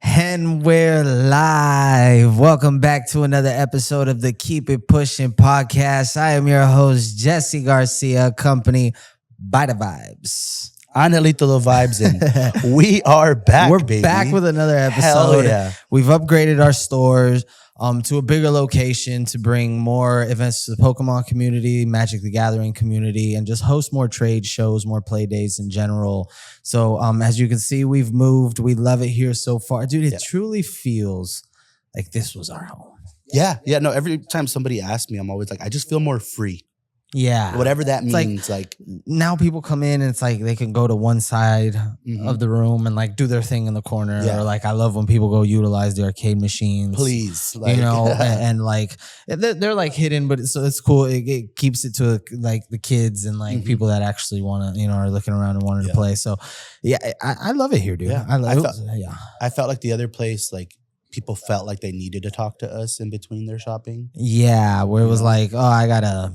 And we're live. Welcome back to another episode of the Keep It Pushing podcast. I am your host, Jesse Garcia, accompanied by the vibes. Angelito the vibes in. We are back, We're baby. back with another episode. Hell yeah. We've upgraded our stores to a bigger location to bring more events to the Pokemon community, Magic the Gathering community, and just host more trade shows, more play days in general. So as you can see, we've moved. We love it here so far. Dude, it truly feels like this was our home. Yeah. No, every time somebody asks me, I'm always like, I just feel more free. Yeah. Whatever that means. Like now people come in and it's like they can go to one side of the room and like do their thing in the corner. Yeah. Or like I love when people go utilize the arcade machines. Please. Like, you know, and like they're like hidden, but it's cool. It keeps it to like the kids and like people that actually want to, you know, are looking around and wanting to play. So yeah, I love it here, dude. Yeah. I felt like the other place, like people felt like they needed to talk to us in between their shopping. Yeah. Where it was like, oh, I gotta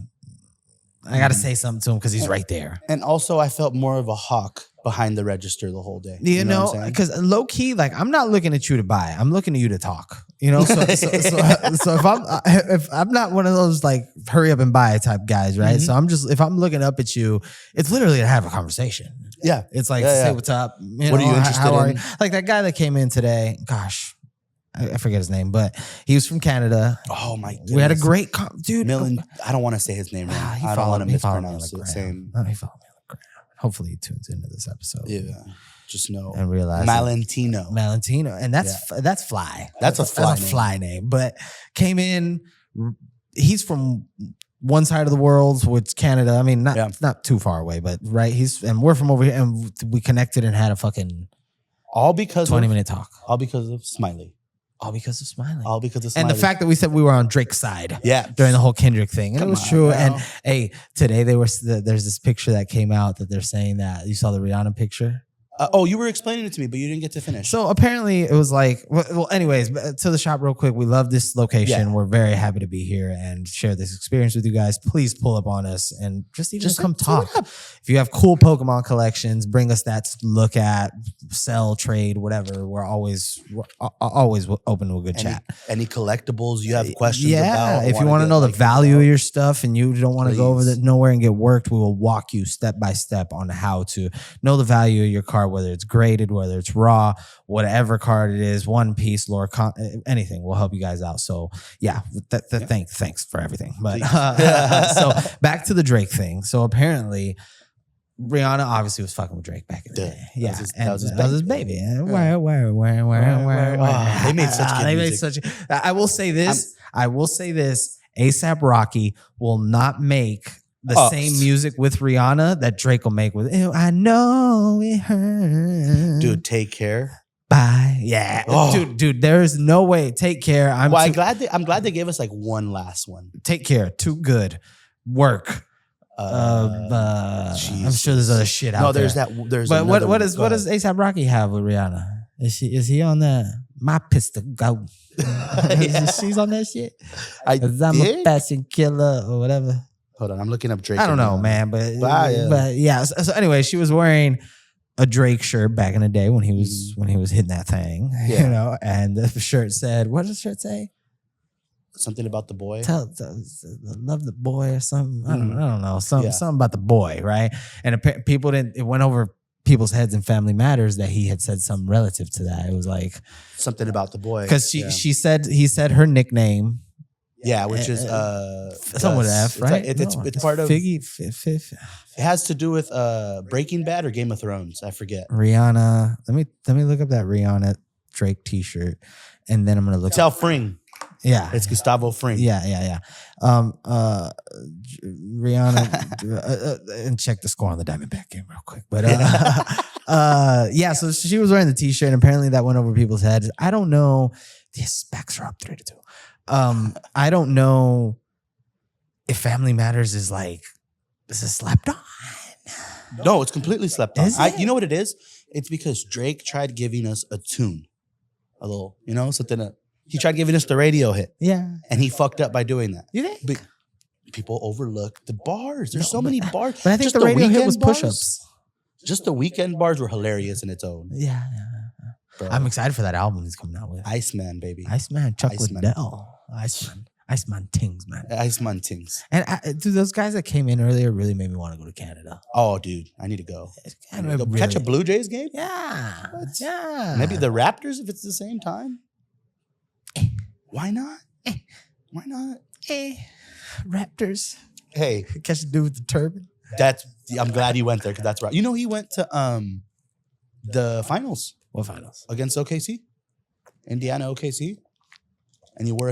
say something to him because he's right there. And also, I felt more of a hawk behind the register the whole day. You know, because low key, like I'm not looking at you to buy. I'm looking at you to talk. You know, so if I'm not one of those like hurry up and buy type guys, right? So if I'm looking up at you, it's literally to have a conversation. Yeah, it's like say what's up. What are you interested in? Like that guy that came in today. Gosh. I forget his name, but he was from Canada. Oh my goodness. We had a great dude. I don't want to say his name right. I don't want to mispronounce it. Same. He followed me on the gram. Hopefully he tunes into this episode. Yeah. Just know. And realize Malentino. And that's fly. That's a fly name. But came in, he's from one side of the world, which Canada. I mean, not too far away, but right. And we're from over here, and we connected and had a fucking all because 20-minute talk. All because of Smiley. All because of Smiley. All because of Smiley. And the fact that we said we were on Drake's side. Yeah. During the whole Kendrick thing. And it was true. Bro. And hey, today there's this picture that came out that they're saying that you saw the Rihanna picture. You were explaining it to me, but you didn't get to finish. So apparently it was like, well, anyways, to the shop real quick. We love this location. Yeah. We're very happy to be here and share this experience with you guys. Please pull up on us and just come talk. If you have cool Pokemon collections, bring us that to look at, sell, trade, whatever. We're always open to a good chat. Any collectibles you have questions about? Yeah, if you want to know the value of your stuff and you don't want to go over that nowhere and get worked, we will walk you step by step on how to know the value of your card, whether it's graded, whether it's raw, whatever card it is, One Piece, lore, anything. We'll help you guys out. So yeah, thanks for everything. But so back to the Drake thing. So apparently Rihanna obviously was fucking with Drake back in the day. Yeah, that was his baby. Where? They made such good music. I will say this. A$AP Rocky will not make the same music with Rihanna that Drake will make with I Know It Hurts. Dude, Take Care. Bye. Yeah. Dude, there's no way. Take Care. I'm glad they gave us like one last one. Take Care. Too good. Work. I'm sure there's other shit out there. But what does A$AP Rocky have with Rihanna? Is he on that? My pistol go. She's on that shit. I'm a fashion killer or whatever. Hold on, I'm looking up Drake. I don't know, man, but yeah. So anyway, she was wearing a Drake shirt back in the day when he was hitting that thing, you know. And the shirt said, "What does the shirt say?" Something about the boy. Love the boy or something. I don't know. Something about the boy, right? And it went over people's heads in Family Matters that he had said something relative to that. It was like something about the boy because he said her nickname. Yeah, which is something with F, right? It's part of Figgy. It has to do with Breaking Bad or Game of Thrones. I forget. Rihanna. Let me look up that Rihanna Drake T-shirt, and then I'm gonna look. It's Al Fring. Yeah, it's Gustavo Fring. Yeah. Rihanna, and check the score on the Diamondback game real quick. But yeah, so she was wearing the T-shirt, and apparently that went over people's heads. I don't know. The specs are up 3-2. I don't know if Family Matters is slept on. No, it's completely slept on. You know what it is? It's because Drake tried giving us a tune, a little, something. He tried giving us the radio hit. Yeah, and he fucked up by doing that. You think? people overlook the bars. There's so many bars. But I think Just the radio hit was weekend push-ups. Just the weekend bars were hilarious in its own. Yeah. Bro. I'm excited for that album he's coming out with. Iceman, baby. Iceman, Chuck Iceman. Liddell. Iceman Tings, man. Iceman things. And dude, those guys that came in earlier really made me want to go to Canada. Oh, dude, I need to go. Really, Catch a Blue Jays game? Yeah. What? Yeah. Maybe the Raptors if it's the same time. Why not? Why not? Raptors. Hey, Catch the dude with the turban. I'm glad he went there because that's right. You know, he went to the finals. What finals? Against OKC, Indiana OKC, and he wore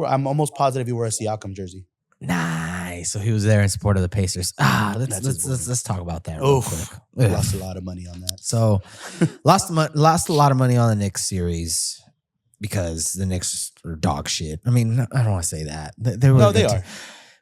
I'm almost positive he wore a Siakam jersey. Nice. So he was there in support of the Pacers. Let's talk about that real quick. Lost a lot of money on that. So lost a lot of money on the Knicks series because the Knicks are dog shit. I mean, I don't want to say that. They are.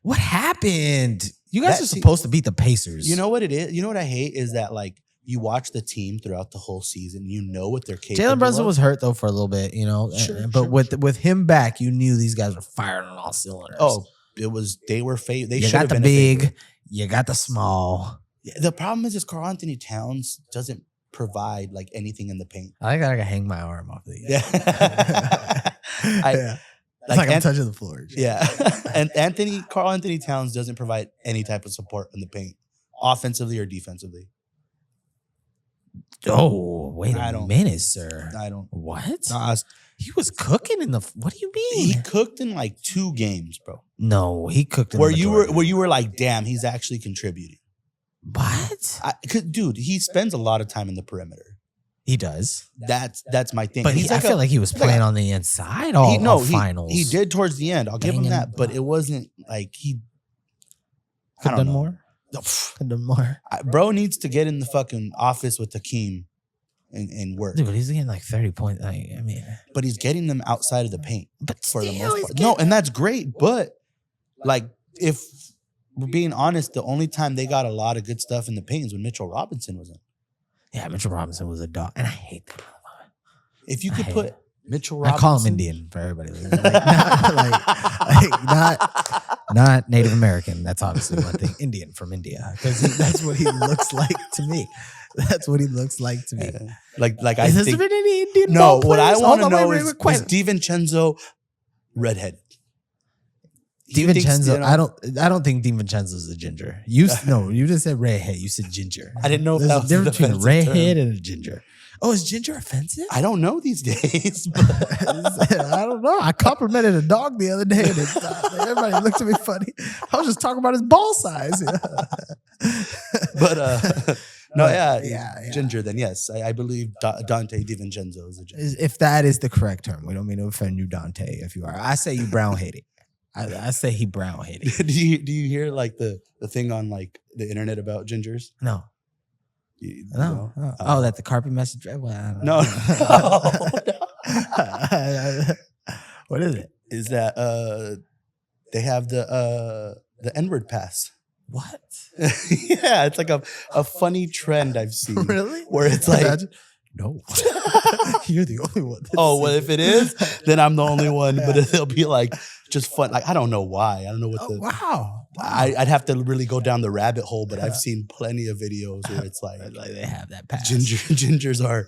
What happened? You guys are supposed to beat the Pacers. You know what it is? You know what I hate is that like you watch the team throughout the whole season. You know what they're capable of. Jalen Brunson was hurt though for a little bit, you know. But with him back, you knew these guys were firing on all cylinders. Oh, they were They you got the big, you got the small. The problem is Karl Anthony Towns doesn't provide like anything in the paint. I think I can hang my arm off the. Yeah. It's like I'm touching the floor. Yeah. And Karl Anthony Towns doesn't provide any type of support in the paint, offensively or defensively. Oh, wait a minute, sir. I don't. What? He was cooking in the. What do you mean? He cooked in like 2 games, bro. No, he cooked in where you were like, damn, he's actually contributing. What? Dude, he spends a lot of time in the perimeter. He does. That's my thing. But I feel like he was playing on the inside all finals. He did towards the end. I'll give him that. But it wasn't like he could have done more. Could done more. Bro needs to get in the fucking office with Hakeem and work. Dude, but he's getting like 30 points. But he's getting them outside of the paint. But for the most part. No, and that's great. But like, if we're being honest, the only time they got a lot of good stuff in the paint is when Mitchell Robinson was in. Yeah, Mitchell Robinson was a dog, and I hate that. If you could put Mitchell Robinson, I call him Indian for everybody. Not Native American. That's obviously one thing. Indian from India, because that's what he looks like to me. That's what he looks like to me. Like I has think. There been any Indian No, what I want to know is DiVincenzo redhead. DiVincenzo, I don't think DiVincenzo's a ginger. You just said redhead. You said ginger. I didn't know if that was a difference between a redhead and a ginger. Oh, is ginger offensive? I don't know these days. But I don't know. I complimented a dog the other day, and everybody looked at me funny. I was just talking about his ball size. But ginger. Then yes, I believe Dante DiVincenzo is a ginger. If that is the correct term, we don't mean to offend you, Dante. If you are, I say you brown hating. I say he brown hated. Do you hear like the thing on like the internet about gingers? No. No. Oh, that the carpet message? Well, no. What is it? Is that they have the N-word pass. What? Yeah, it's like a funny trend I've seen. Really? Where it's like no. You're the only one. Oh, well, if it is, then I'm the only one. Yeah. But it'll be like just fun. Like, I don't know why. I don't know what wow. I'd have to really go down the rabbit hole, but I've seen plenty of videos where it's like they have that pass. Gingers are,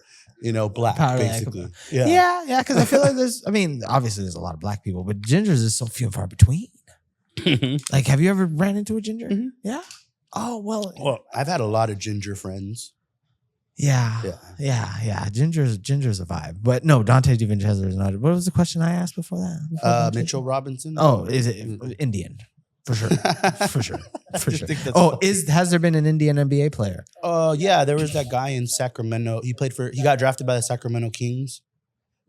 black, basically. Yeah, because I feel like obviously there's a lot of black people, but gingers is so few and far between. Like, have you ever ran into a ginger? Mm-hmm. Yeah. Oh, well, I've had a lot of ginger friends. Yeah. Ginger's a vibe, but no, Dante DiVincenzo is not. What was the question I asked before that? Mitchell Robinson. Oh, is it Indian? For sure. Has there been an Indian NBA player? Yeah, there was that guy in Sacramento. He got drafted by the Sacramento Kings.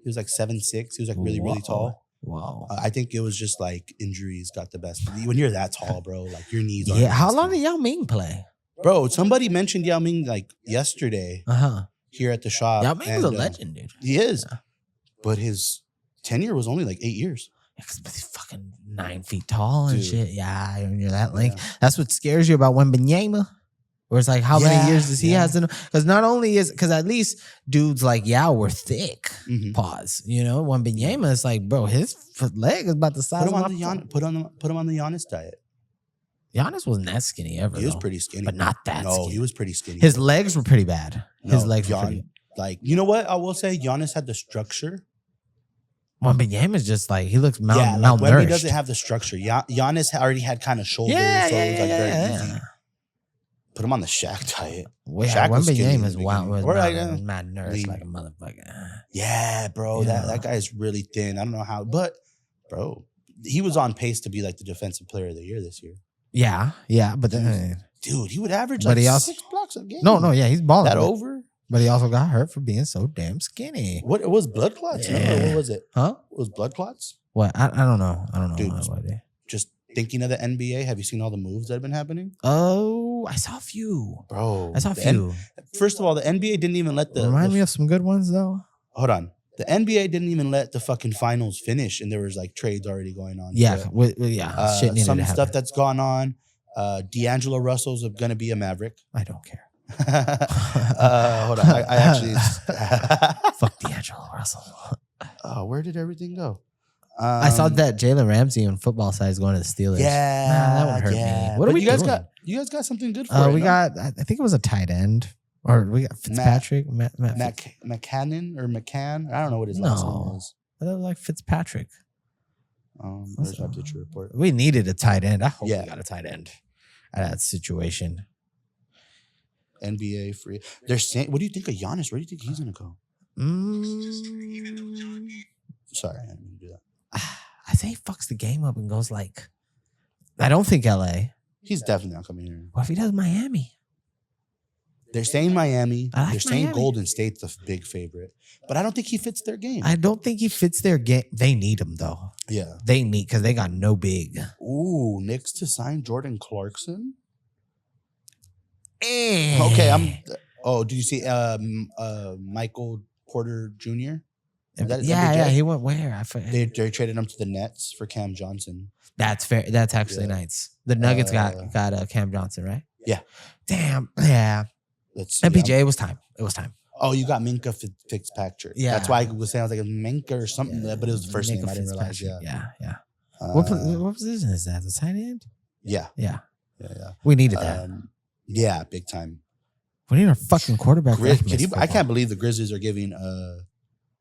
He was like 7'6". He was like really, really tall. Wow. I think it was just like injuries got the best. When you're that tall, bro, like your knees are. Yeah. How long did Yao Ming play? Bro, somebody mentioned Yao Ming like yesterday here at the shop. Yao Ming's a legend, dude. He is. Yeah. But his tenure was only like 8 years. Yeah, because he's fucking 9 feet tall and shit. Yeah, when you're that length. Yeah. That's what scares you about Wembanyama. Where it's like, how many years does he has to know? Because not only because at least dudes like Yao were thick. Mm-hmm. Pause. Wembanyama is like, bro, his leg is about the size of my put him on the Giannis diet. Giannis wasn't that skinny ever. He was though. pretty skinny, but not that. No, skinny. he was pretty skinny. His legs were pretty bad. His legs were pretty. Like, you know what I will say? Giannis had the structure. Wembanyama is just like he looks malnourished. Wemby doesn't have the structure. Giannis already had kind of shoulders, so it was like very easy. Put him on the Shaq diet. Shaq was skinny. Was malnourished lean. like a motherfucker. Yeah, bro. Yeah. That guy is really thin. I don't know how, but bro, he was on pace to be like the defensive player of the year this year. Yeah, but then, dude, he would average but like he also, 6 blocks a game. No, yeah, he's balling. That over? But he also got hurt for being so damn skinny. What, it was blood clots? Yeah. No, what was it? Huh? It was blood clots? What? I don't know. Dude, just thinking of the NBA, have you seen all the moves that have been happening? Oh, I saw a few. Bro. I saw a few. First of all, the NBA didn't even let Remind me of some good ones, though. Hold on. The NBA didn't even let the fucking finals finish, and there was like trades already going on. Yeah, shit needed some stuff that's gone on. D'Angelo Russell's going to be a Maverick. I don't care. Hold on. I actually fuck D'Angelo Russell. Oh, where did everything go? I saw that Jalen Ramsey on football side is going to the Steelers. Yeah, that would hurt me. What are we doing? You guys got something good for it? We got. I think it was a tight end, or we got Fitzpatrick, McCann or McCann. I don't know what his last name was. That was like Fitzpatrick. There's my picture report. We needed a tight end. I hope we Yeah. got a tight end at that situation. NBA free. They're saying, what do you think of Giannis? Where do you think he's gonna go? Sorry, I didn't do that. I say he fucks the game up and goes like, I don't think LA. He's definitely not coming here. What if he does Miami? They're saying Miami. I like They're saying Miami. Golden State's the big favorite, but I don't think he fits their game. I don't think he fits their game. They need him though. Yeah, they need because they got no big. Ooh, Knicks to sign Jordan Clarkson. Okay, Oh, did you see Michael Porter Jr.? Yeah, he went where? I forget. They traded him to the Nets for Cam Johnson. That's fair. That's actually nice. The Nuggets got Cam Johnson, right? Yeah. Damn. Yeah. Let's see. MPJ. It was time. Oh, you got Minka Fitzpatrick. Yeah. That's why I was saying I was like Minka or something, but it was the first name. I didn't realize. Yeah. What position is that? The tight end? Yeah. We needed that. Yeah, big time. We need our fucking quarterback. I can't believe the Grizzlies are giving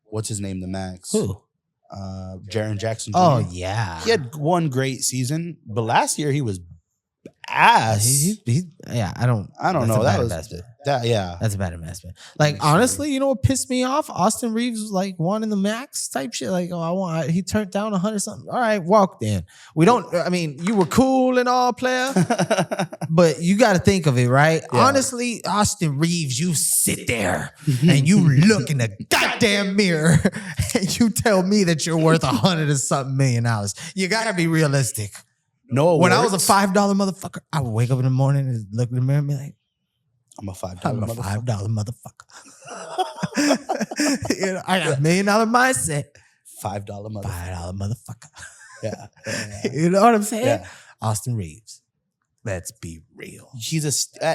what's his name the max? Who? Jaren Jackson Jr. Oh yeah, he had one great season, but last year he was ass. I don't know. That's a bad investment. Like honestly, you know what pissed me off? Austin Reeves was like wanting the max type shit. Like he turned down 100 something. All right, walk then. We don't. I mean, you were cool and all, player, but you got to think of it, right? Yeah. Honestly, Austin Reeves, you sit there and you look in the goddamn mirror and you tell me that you're worth $100 and something million. You got to be realistic. No, when I was a $5 motherfucker, I would wake up in the morning and look in the mirror and be like, I'm a $5 motherfucker. You know, I got $1 million mindset. $5 motherfucker. Yeah. You know what I'm saying? Yeah. Austin Reeves. Let's be real.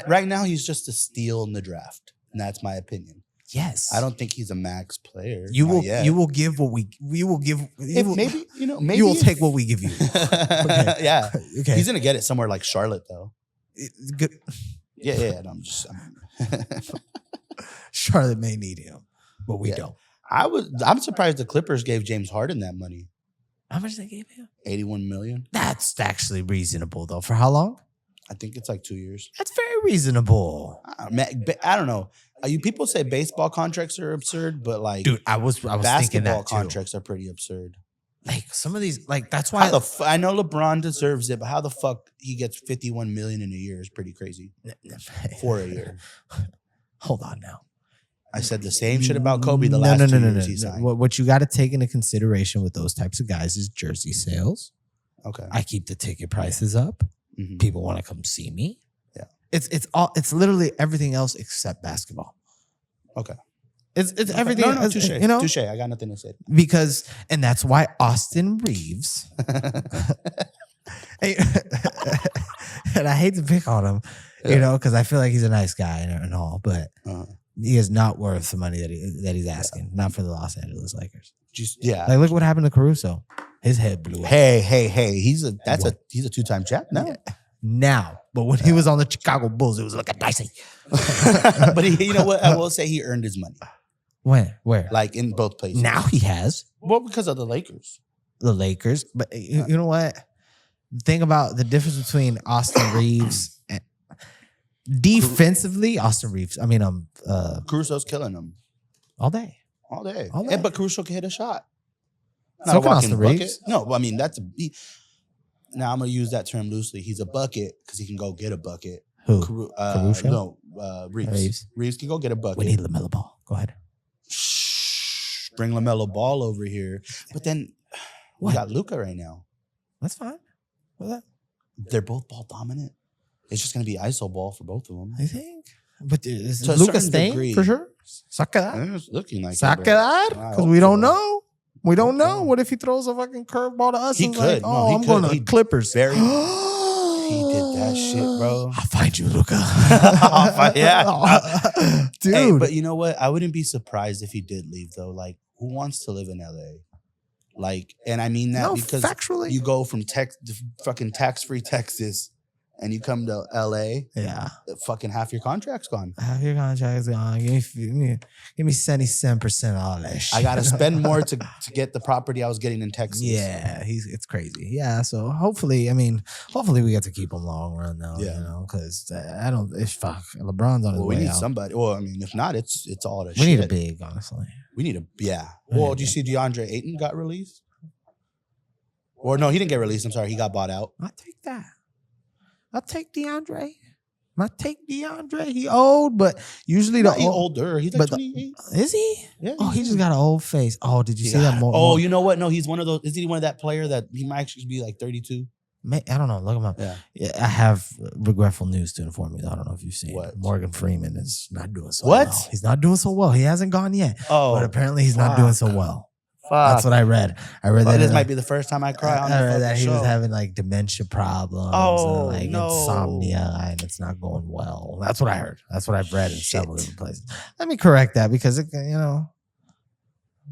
Right now he's just a steal in the draft. And that's my opinion. Yes. I don't think he's a max player. You will give what we will give. Maybe you will take what we give you. Okay. Yeah. Okay. He's gonna get it somewhere like Charlotte though. Good. Yeah. No, Charlotte may need him, but we don't. I'm surprised the Clippers gave James Harden that money. How much they gave him? $81 million. That's actually reasonable though. For how long? I think it's like 2 years. That's very reasonable. I don't know. People say baseball contracts are absurd, but like, dude, I was thinking that too. Basketball contracts are pretty absurd. Like some of these, like that's why I know LeBron deserves it, but how the fuck he gets $51 million in a year is pretty crazy for a year. Hold on now. I said the same shit about Kobe the last 2 years he signed. What you got to take into consideration with those types of guys is jersey sales. Okay, I keep the ticket prices up. Mm-hmm. People want to come see me. Yeah, it's literally everything else except basketball. Okay. It's everything. No, touche. You know, touche. I got nothing to say. And that's why Austin Reeves, and I hate to pick on him, you know, because I feel like he's a nice guy and all, but he is not worth the money that he's asking. Not for the Los Angeles Lakers. Like look what happened to Caruso. His head blew up. Hey. He's a 2-time champ now. now. But when he was on the Chicago Bulls, it was looking dicey. But you know what? I will say he earned his money. When? Where? Like in both places. Now he has. Well, because of the Lakers. The Lakers. But you know what? Think about the difference between Austin Reeves and defensively. Austin Reeves. I mean, Caruso's killing him all day. All day. All day. Yeah, but Caruso can hit a shot. So can Austin bucket. Reeves. No, well, I mean that's now I'm gonna use that term loosely. He's a bucket because he can go get a bucket. Who? Caruso? No, Reeves. Reeves can go get a bucket. We need LaMelo Ball. Go ahead. Shh, bring LaMelo Ball over here. But then we got Luka right now. That's fine. What's that? They're both ball dominant. It's just gonna be ISO ball for both of them. I think. But is To a Luka certain staying degree. for sure? Saca that. It's looking like Saca that? Because we don't know. We don't know. What if he throws a fucking curveball to us? He and could. Like, No, he I'm could. going to He Clippers. He did that shit, bro. I'll find you, Luka. Yeah. Dude. Hey, but you know what? I wouldn't be surprised if he did leave, though. Like, who wants to live in LA? Like, and I mean that because factually. you go from fucking tax-free Texas and you come to LA, Yeah. fucking half your contract's gone. Half your contract is gone. Give me 77% of all that shit. I gotta spend more to get the property I was getting in Texas. Yeah, it's crazy. Yeah, so hopefully we get to keep him long run though. Yeah. You know, because I don't. It's fuck. LeBron's on his Well, way we need out. somebody. Well, I mean, if not, it's all the shit. We need a big, honestly. We need a Well, do you see DeAndre Ayton got released? Or no, he didn't get released. I'm sorry, he got bought out. I'll take that. I'll take DeAndre. He old, but usually He's older. He's like 28. Is he? Yeah. Oh, he just got an old face. Oh, did you see that? Oh, you know what? No, he's one of those. Is he one of that player that he might actually be like 32? I don't know. Look him up. Yeah. I have regretful news to inform you. I don't know if you've seen What? Morgan Freeman is not doing so What? well. He's not doing so well. He hasn't gone yet. Oh, But apparently he's not doing so well. fuck. That's what I read. I read that This might be the first time I cry on I the read that he show. was having like dementia problems Oh, and like no. insomnia and it's not going well. That's what I heard. That's what I've read in several different places. Let me correct that because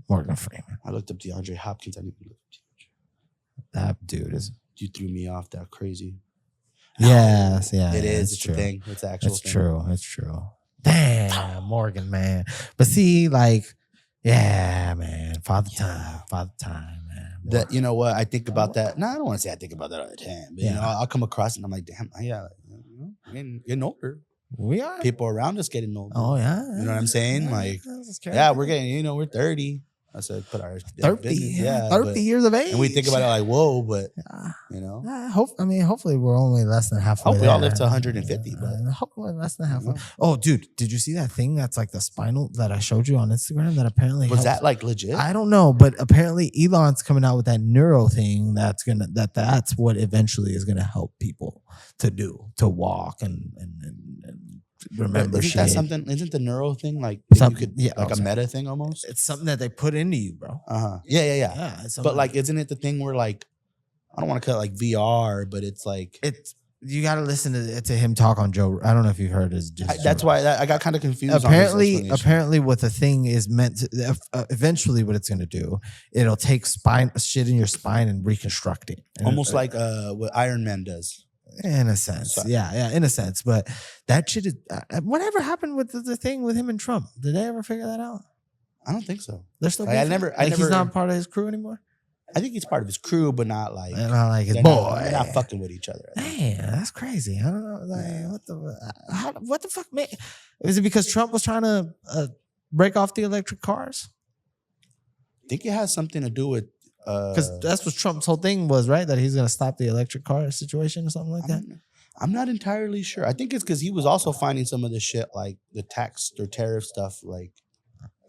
Morgan Freeman. I looked up DeAndre Hopkins. I didn't look up That dude is. You threw me off that crazy. Yes, yeah. It is. It's It's true. a thing. It's actual. It's true. It's true. Damn, Morgan, man. But see, like, yeah, man. Father time, man. That, you know what? I think about that. No, I don't want to say I think about that all the time. But, Yeah. I'll come across it and I'm like, damn, yeah, getting older. We are. People around us getting older. Oh, yeah. You know what I'm saying? Like, yeah, we're getting, we're 30. I said, put our 30, business. Yeah, 30 years of age. And we think about it like, whoa, but, Hopefully we're only less than halfway. Hope we all there. live to 150, but Hopefully less than halfway. Yeah. Oh, dude, did you see that thing that's like the spinal that I showed you on Instagram that apparently was helps? that like legit? I don't know, but apparently Elon's coming out with that neuro thing that's what eventually is gonna help people to walk and remember Isn't shit. that something? Isn't the neuro thing like a meta thing almost? It's something that they put into you, bro. Yeah. Yeah, it's But like, isn't it the thing where like, I don't want to call it like VR, but it's like you got to listen to him talk on Joe. I don't know if you've heard his. that's why I got kind of confused. Apparently, what the thing is meant to. Eventually, what it's going to do, it'll take shit in your spine and reconstruct it, almost like what Iron Man does. In a sense, yeah, in a sense. But that shit is. Whatever happened with the thing with him and Trump? Did they ever figure that out? I don't think so. They're still. I never. He's not part of his crew anymore. I think he's part of his crew, but not like his boy. They're not fucking with each other. Man, that's crazy. I don't know. Like, what the fuck, man? Is it because Trump was trying to break off the electric cars? I think it has something to do with because that's what Trump's whole thing was, right? That he's going to stop the electric car situation or something like that. I'm not entirely sure. I think it's because he was also finding some of the shit like the tax or tariff stuff, like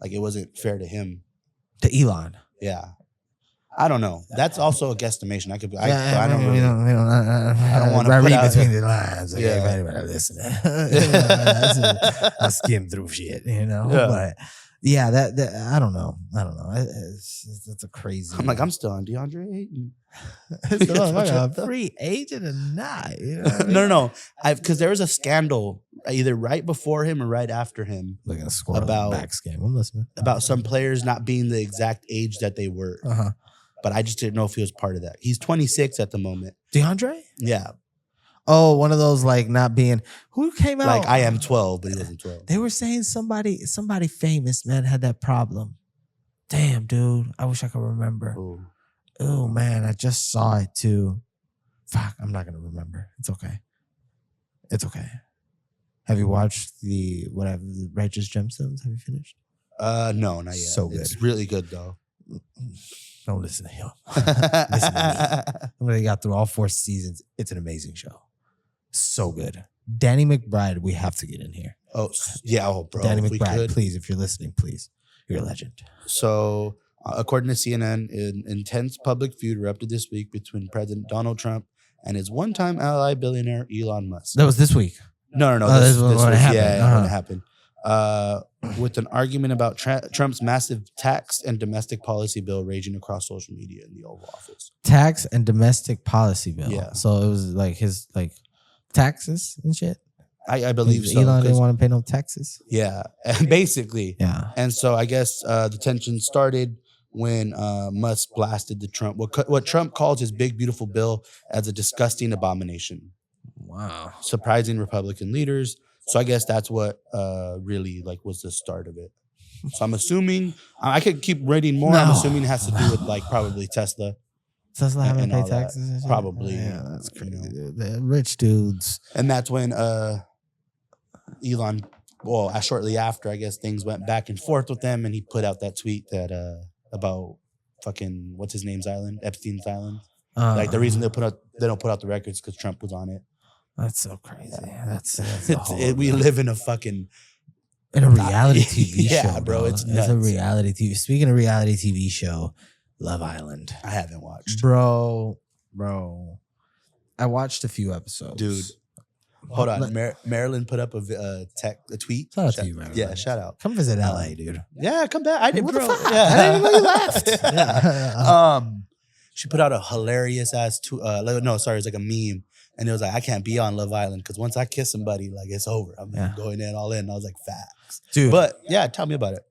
it wasn't fair to him. To Elon. Yeah. I don't know. That's also a guestimation. I don't want to read between the lines. Like, Yeah. if anybody listening, I skim through shit, Yeah. But yeah, that I don't know. It's a crazy. I'm like, I'm still on DeAndre Ayton. It's like a free agent or not. You know what I mean? No. Because there was a scandal either right before him or right after him Look at a squirrel about back scam. I'm listening. about some players not being the exact age that they were. Uh-huh. But I just didn't know if he was part of that. He's 26 at the moment. DeAndre? Yeah. Oh, one of those like not being who came out Like I am 12, but he wasn't 12. They were saying somebody famous, man, had that problem. Damn, dude. I wish I could remember. Oh man, I just saw it too. Fuck, I'm not gonna remember. It's okay. It's okay. Have you watched the Righteous Gemstones? Have you finished? No, not yet. So good. It's really good though. Don't listen to him. Listen to me. When they got through all 4 seasons, it's an amazing show. So good. Danny McBride, we have to get in here. Oh yeah, bro. Danny McBride, please, if you're listening, please. You're a legend. So, according to CNN, an intense public feud erupted this week between President Donald Trump and his one-time ally billionaire Elon Musk. That was this week. No. This was when it happened. Yeah, when it happened. With an argument about Trump's massive tax and domestic policy bill raging across social media in the Oval Office. Tax and domestic policy bill. Yeah. So it was like his taxes and shit. I believe so. Elon didn't want to pay no taxes. Yeah, basically. Yeah. And so I guess the tension started when Musk blasted the Trump what Trump calls his big beautiful bill as a disgusting abomination. Wow. Surprising Republican leaders. So I guess that's what really like was the start of it. So I'm assuming I could keep reading more. I'm assuming it has to do with like probably Tesla. Tesla having to and pay all taxes and shit? Probably. Yeah, that's crazy, dude. The rich dudes. And that's when Elon, shortly after, I guess things went back and forth with them, and he put out that tweet that about fucking what's his name's island, Epstein's island. Like the reason they don't put out the records because Trump was on it. That's so crazy. Yeah. That's we live in a fucking reality TV show. Yeah, bro. It's nuts. a reality TV. Speaking of reality TV show, Love Island. I haven't watched, bro. I watched a few episodes, dude. Hold on, Marilyn put up a tweet. Shout out to you, Marilyn. Yeah, shout out. Come visit LA, dude. Yeah, come back. I did, what bro. the fuck? Yeah. I didn't even know you left. Yeah. She put out a hilarious ass it's like a meme, and it was like, I can't be on Love Island because once I kiss somebody, like it's over. I'm going in all in. And I was like, facts, dude. But yeah, tell me about it.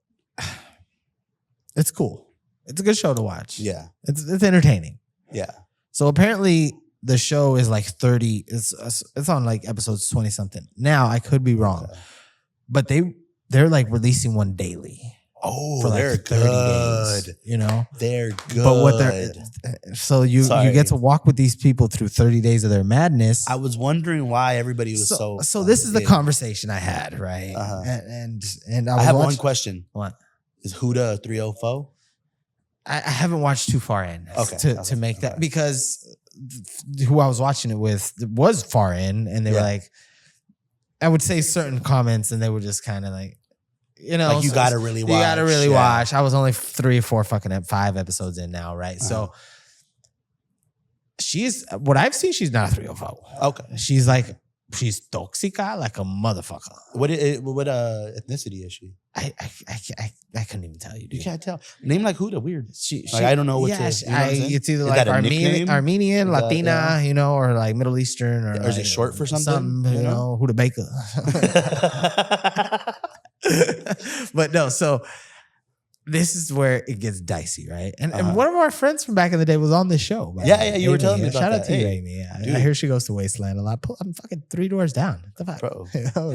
It's cool. It's a good show to watch. Yeah, it's entertaining. Yeah. So apparently the show is like 30. It's on like episodes 20 something. Now I could be wrong, but they're like releasing one daily. Oh, for like they're 30 good. days, you know? They're good. But so you get to walk with these people through 30 days of their madness. I was wondering why everybody was so. So this is the conversation I had, right? Uh-huh. And I have one question. What? Is Huda a 304? I haven't watched too far in to make that, because who I was watching it with was far in, and they were like, I would say certain comments, and they were just kind of like, you know, like you gotta really watch. You gotta really watch. I was only 3 or 4 5 episodes in now, right? So she's what I've seen. She's not a 304. Okay, she's toxica like a motherfucker. What ethnicity is she? I couldn't even tell you, dude. You can't tell. Name like Huda, weird. I don't know what to. You know it's either like Armenian, Latina, you know, or like Middle Eastern, or is it short for something? You know, Huda Baker. But no, so this is where it gets dicey, right? And one of our friends from back in the day was on this show. Yeah, you were telling me about Shout that. out to you, Amy. Yeah, I hear she goes to Wasteland a lot. I'm fucking 3 doors down. What the fuck? Bro. All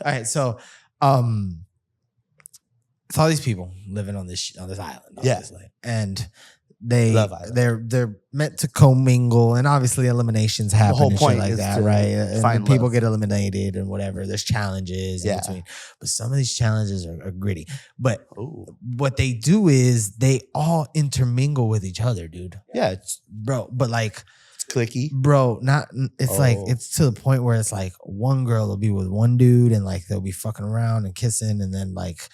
right, so it's all these people living on this island, obviously, and they're meant to commingle, and obviously eliminations happen. The whole point and shit like that, right? And people get eliminated and whatever. There's challenges in between, but some of these challenges are gritty. But what they do is they all intermingle with each other, dude. Yeah, bro. But like, it's clicky, bro. Like it's to the point where it's like one girl will be with one dude, and like they'll be fucking around and kissing, and then like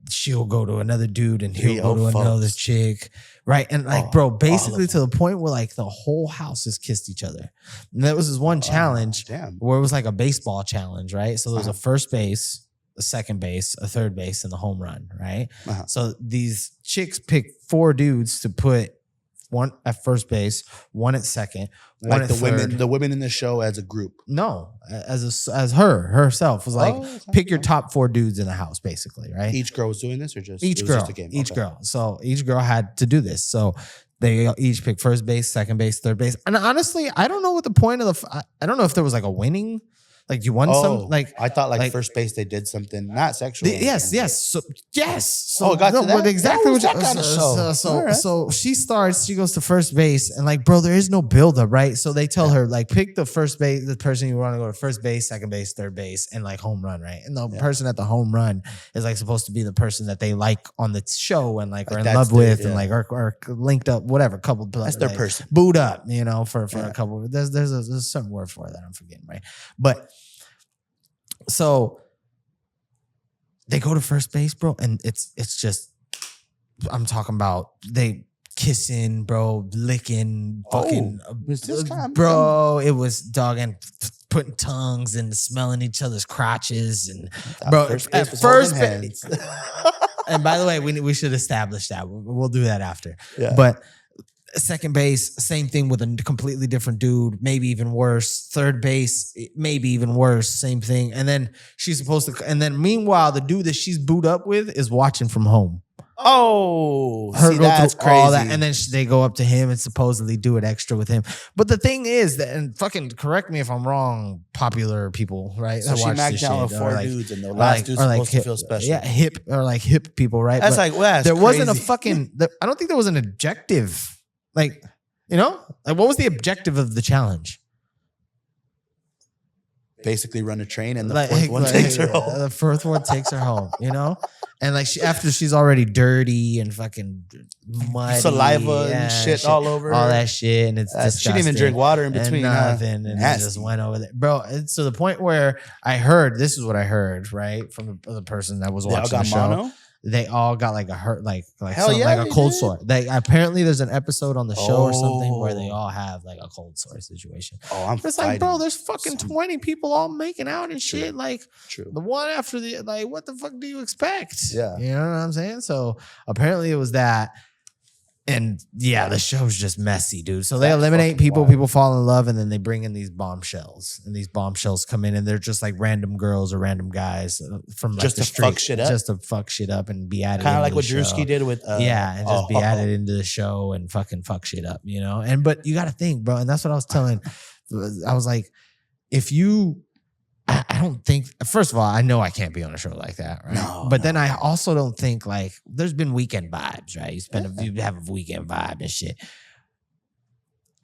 she'll go to another dude and he'll go to another chick, right? And like, bro, basically to the point where like the whole house has kissed each other. And there was this one challenge where it was like a baseball challenge, right? So there was a first base, a second base, a third base, and the home run, right? So these chicks picked 4 dudes to put, one at first base, one at second, one at third. The women in the show as a group. No, as herself was like, pick your top 4 dudes in the house, basically, right? Each girl was doing this, or just each girl? Each girl. So each girl had to do this. So They each pick first base, second base, third base. And honestly, I don't know what the point of I don't know if there was like a winning. Like you won some. Like I thought like first base they did something not sexual. Yes. So it got to that? Exactly what that kind of show. So she starts. She goes to first base, and like, bro, there is no buildup, right? So they tell her like, pick the first base, the person you want to go to first base, second base, third base, and like home run, right? And the person at the home run is like supposed to be the person that they like on the show and like are in love with and like are linked up, whatever. Couple. That's their person. Booed up, for a couple. There's a certain word for it that I'm forgetting, right? But. So they go to first base, bro, and it's just I'm talking about they kissing, bro, licking, fucking, bro. It was dogging, putting tongues and smelling each other's crotches, and bro, at first base. And by the way, we should establish that. We'll do that after, but. Second base, same thing with a completely different dude, maybe even worse. Third base, maybe even worse, same thing. And then she's supposed to, and then meanwhile, the dude that she's booed up with is watching from home. Oh, her go that's through crazy. All that, and then they go up to him and supposedly do it extra with him. But the thing is that, and fucking correct me if I'm wrong, popular people, right? So she knocked down with 4 dudes, and the last dude's supposed to feel special. Yeah, hip people, right? That's but like, well, there wasn't a fucking. I don't think there was an objective. Like, what was the objective of the challenge? Basically run a train and the fourth one takes her home. The fourth one takes her home, And like after she's already dirty and fucking muddy. Saliva and shit all over all that shit. And it's disgusting. She didn't even drink water in between. And it just went over there. Bro, it's to the point where this is what I heard, right? From the person that was watching the show. Mono? They all got like a hurt, like a cold sore. Apparently there's an episode on the show or something where they all have like a cold sore situation. It's like, bro, there's fucking 20 people all making out and shit. Like the one after the, like, what the fuck do you expect? Yeah, you know what I'm saying? So apparently it was that. And yeah, the show's just messy, dude. So they eliminate people, people fall in love, and then they bring in these bombshells. And these bombshells come in, and they're just like random girls or random guys from like the street. Just to fuck shit up and be added. Kind of like what Drewski did with and just be added into the show and fucking fuck shit up, And but you got to think, bro, and that's what I was telling. I was like, if you. I don't think, first of all, I know I can't be on a show like that, right? No, but then I also don't think like there's been weekend vibes, right? You have a weekend vibe and shit.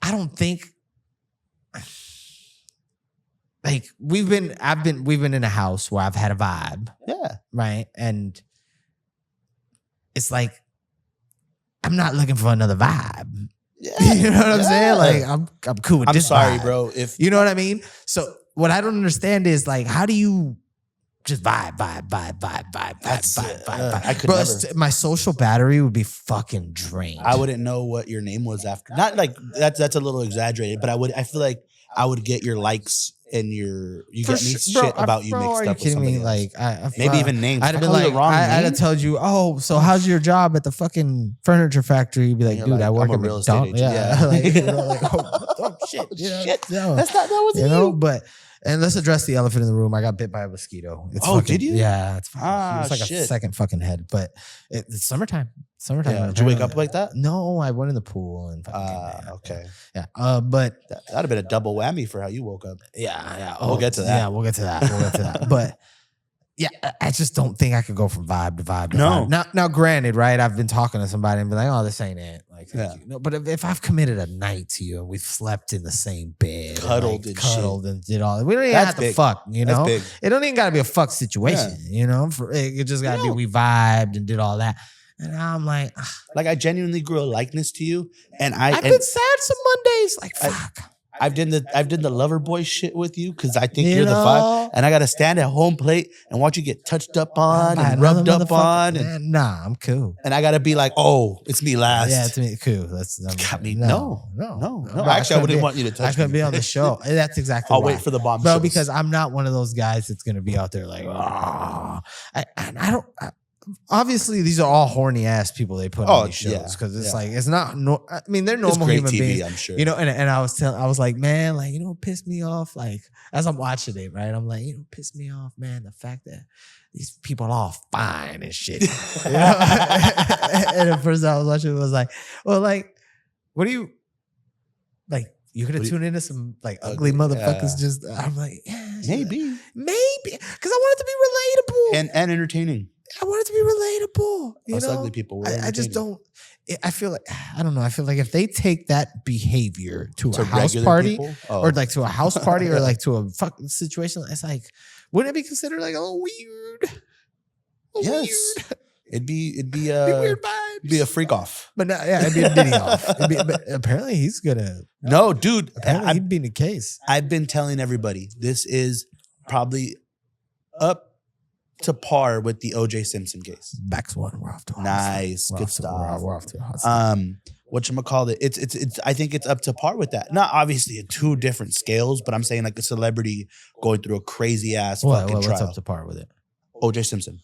I don't think like we've been in a house where I've had a vibe. Yeah. Right. And it's like I'm not looking for another vibe. Yeah. You know what I'm saying? Like I'm cool with this. I'm sorry, vibe. Bro. You know what I mean? So what I don't understand is like, how do you just vibe? I could never. My social battery would be fucking drained. I wouldn't know what your name was after. Not like that's a little exaggerated, but I feel like I would get your likes and you get me shit about you mixed up with somebody else. Like, maybe even names. I'd have been like, I'd have told you, so how's your job at the fucking furniture factory? You'd be like, dude, I work at real estate agent. Yeah. Like, shit. Shit. No. That's not that was you. But and let's address the elephant in the room. I got bit by a mosquito. Did you? Yeah, it's like a second fucking head. But it's summertime. Yeah. Did you wake up like that? No, I went in the pool and fucking okay. Yeah. But that'd have been a double whammy for how you woke up. Yeah. We'll get to that. Yeah, we'll get to that. But yeah, I just don't think I could go from vibe to vibe to vibe. Now, granted, right? I've been talking to somebody and be like, "Oh, this ain't it." Like, no, but if I've committed a night to you and we've slept in the same bed, cuddled and did all, we don't even have to fuck. That's big. It don't even got to be a fuck situation. It just got to be we vibed and did all that. And I'm like, I genuinely grew a likeness to you, and I've been sad some Mondays. Like, fuck. I've done the lover boy shit with you because I think you're the vibe, and I gotta stand at home plate and watch you get touched up on and rubbed up on. And, nah, I'm cool. And I gotta be like, oh, it's me last. Yeah, it's me. Cool. That's got me. No. Actually, I wouldn't want you to touch me. I couldn't be on the show. That's exactly. I'll wait for the bomb. Bro, because I'm not one of those guys that's gonna be out there like, I don't. Obviously, these are all horny ass people they put on these shows because it's like it's not. I mean, they're normal human beings. I'm sure. And I was like, man, like what pissed me off? Like as I'm watching it, right? I'm like, pissed me off, man. The fact that these people are all fine and shit. And at first I was watching, it was like, well, like What do you like? You could have tuned into some like ugly motherfuckers. Just I'm like, yeah, maybe because I want it to be relatable and entertaining. I want it to be relatable. You know, ugly people. I just don't. I feel like I don't know. I feel like if they take that behavior to a house party or like to a house party or like to a fucking situation, it's like, wouldn't it be considered like a little weird? Yes. It'd be weird vibes. It'd be a freak off. But no, yeah, it'd be a Diddy off. But apparently he's gonna. No, dude. Apparently he'd be in the case. I've been telling everybody this is probably up to par with the O.J. Simpson case. Back one. We're off to a nice, good stuff. We're off to a hot start. Whatchamacallit, it's I think it's up to par with that. Not obviously in two different scales, but I'm saying like a celebrity going through a crazy ass fucking trial. What's up to par with it? O.J. Simpson.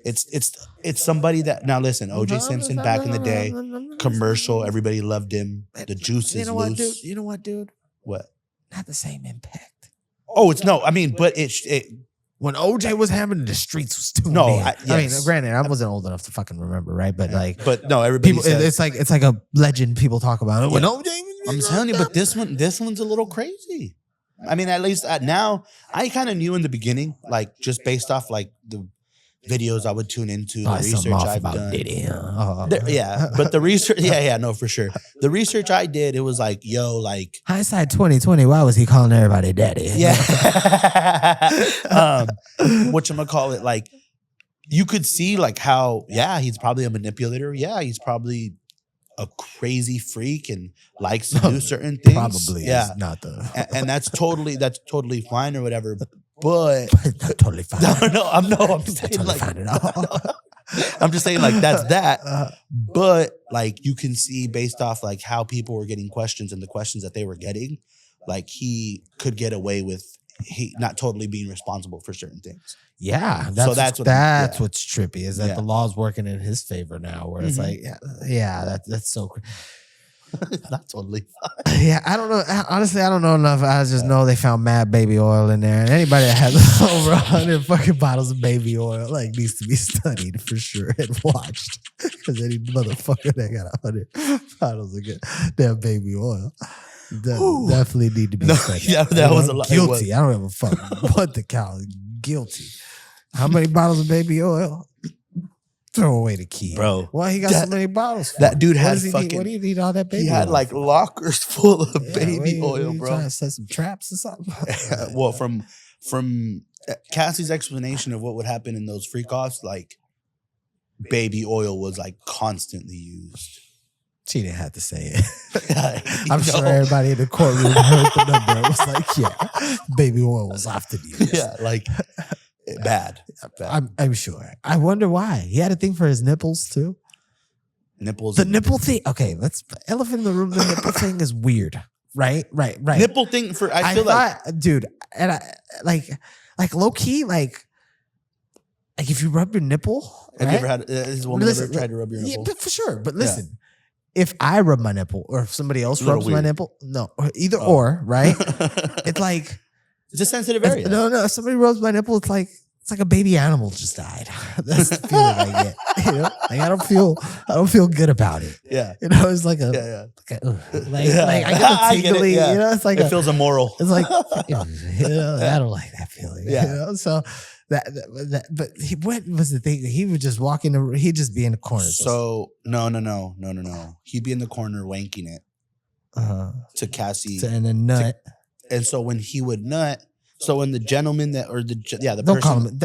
It's somebody that now listen, O.J. Simpson back in the day, commercial, everybody loved him. The juice is loose. You know what, dude? What? Not the same impact. Oh, it's no. I mean, but it when OJ was happening, the streets was too. No, I mean, granted, I wasn't old enough to fucking remember, right? But but no, everybody. It's like a legend. People talk about it. When OJ, I'm telling you, but this one's a little crazy. I mean, at least now, I kind of knew in the beginning, like just based off like the videos I would tune into, the research I've done. Diddy, but the research, no, for sure. The research I did, it was like, like hindsight 2020. Why was he calling everybody daddy? Yeah. Whatchamacallit, like you could see like how, he's probably a manipulator. Yeah, he's probably a crazy freak and likes to do certain things. Probably, is not the, and that's totally fine or whatever. But not totally fine. I'm saying totally like fine at all. I'm just saying like that's that. But like you can see based off like how people were getting questions and the questions that they were getting, like he could get away with he not totally being responsible for certain things. Yeah, that's what's trippy is that the law's working in his favor now. Where it's like, that's so. Not totally fine. Yeah, I don't know. Honestly, I don't know enough. I just know they found mad baby oil in there, and anybody that has over 100 fucking bottles of baby oil like needs to be studied for sure and watched. Because any motherfucker that got 100 bottles of good damn baby oil definitely need to be studied. Yeah, that was a lot. Guilty. I don't give a fuck what the cow. Guilty. How many bottles of baby oil? Throw away the key, bro. Why he got so many bottles? For? That dude had fucking. What do you need all that baby? He had oil like lockers full of baby oil, bro. Trying to set some traps or something. Well, from Cassie's explanation of what would happen in those freak offs, like baby oil was like constantly used. She didn't have to say it. I'm sure everybody in the courtroom heard the number. It was like, yeah, baby oil was often used. Yeah, like. Bad. I'm sure. I wonder why. He had a thing for his nipples too. Nipples. The nipple thing. Okay, let's elephant in the room. The nipple thing is weird. Right. Nipple thing for I feel like, dude, and I like low key, like if you rub your nipple. Have you ever had? Has a woman ever tried to rub your nipple? Yeah, for sure. But listen, if I rub my nipple or if somebody else rubs my nipple, no, either or, right? It's like. It's a sensitive area. No. If somebody rubs my nipple, it's like a baby animal just died. That's the feeling I get. You know, like I don't feel good about it. Yeah, you know, it's like a like I get a tingly. You know, it's like it feels immoral. It's like you know, I don't like that feeling. Yeah, you know? So that but what was the thing? He would just walk in he'd just be in the corner. So no. He'd be in the corner wanking it to Cassie and a nut. And so when he would nut, so when the gentleman that, or the don't person. Call him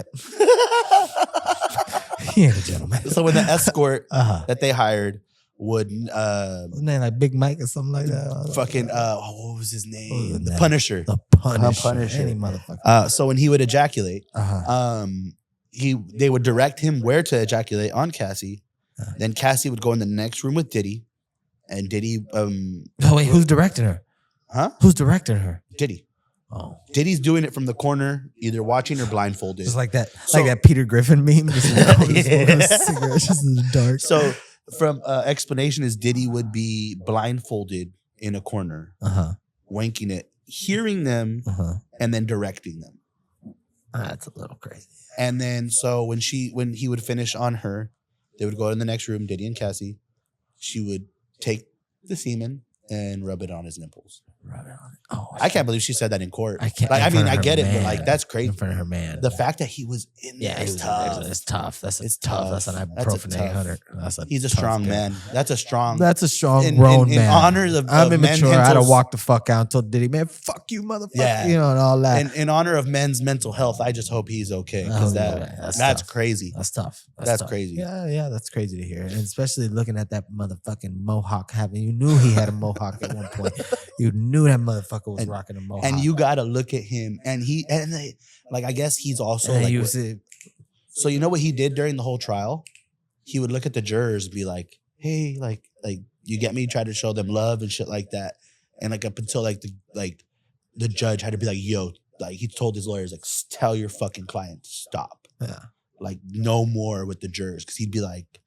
he ain't a gentleman. So when the escort that they hired would, his name like Big Mike or something like that. Fucking, what was his name? The Punisher. The Punisher. Any motherfucker. So when he would ejaculate, they would direct him where to ejaculate on Cassie. Then Cassie would go in the next room with Diddy, and Diddy. Oh wait, who's directing her? Huh? Who's directing her? Diddy. Oh. Diddy's doing it from the corner, either watching or blindfolded. Just like that, like that Peter Griffin meme. Just cigarettes just in the dark. So from explanation is Diddy would be blindfolded in a corner, wanking it, hearing them, and then directing them. That's a little crazy. And then so when he would finish on her, they would go in the next room, Diddy and Cassie. She would take the semen and rub it on his nipples. Rub it on it. Oh, I can't believe she said that in court. I can't. Like, I mean, I get man. it, but like that's crazy. In front of her man. The fact that he was in there is tough. It's tough. It's tough. That's an ibuprofen 800. He's a strong man. That's a strong grown man. In honor of I'm immature. I had to mental, walk the fuck out and told Diddy, man, fuck you, motherfucker. Yeah. You know, and all that. And in honor of men's mental health, I just hope he's okay because that's crazy. That's tough. That's crazy. Yeah, that's crazy to hear. And especially looking at that motherfucking mohawk you knew he had a mohawk at one point. You knew that motherfucker was rocking a mohawk. And you gotta look at him, and I guess he's also so you know what he did during the whole trial? He would look at the jurors, and be like, "Hey, like you get me?" Try to show them love and shit like that. And like up until the judge had to be like, "Yo," like he told his lawyers, like, "Tell your fucking client to stop." Yeah, like no more with the jurors, because he'd be like,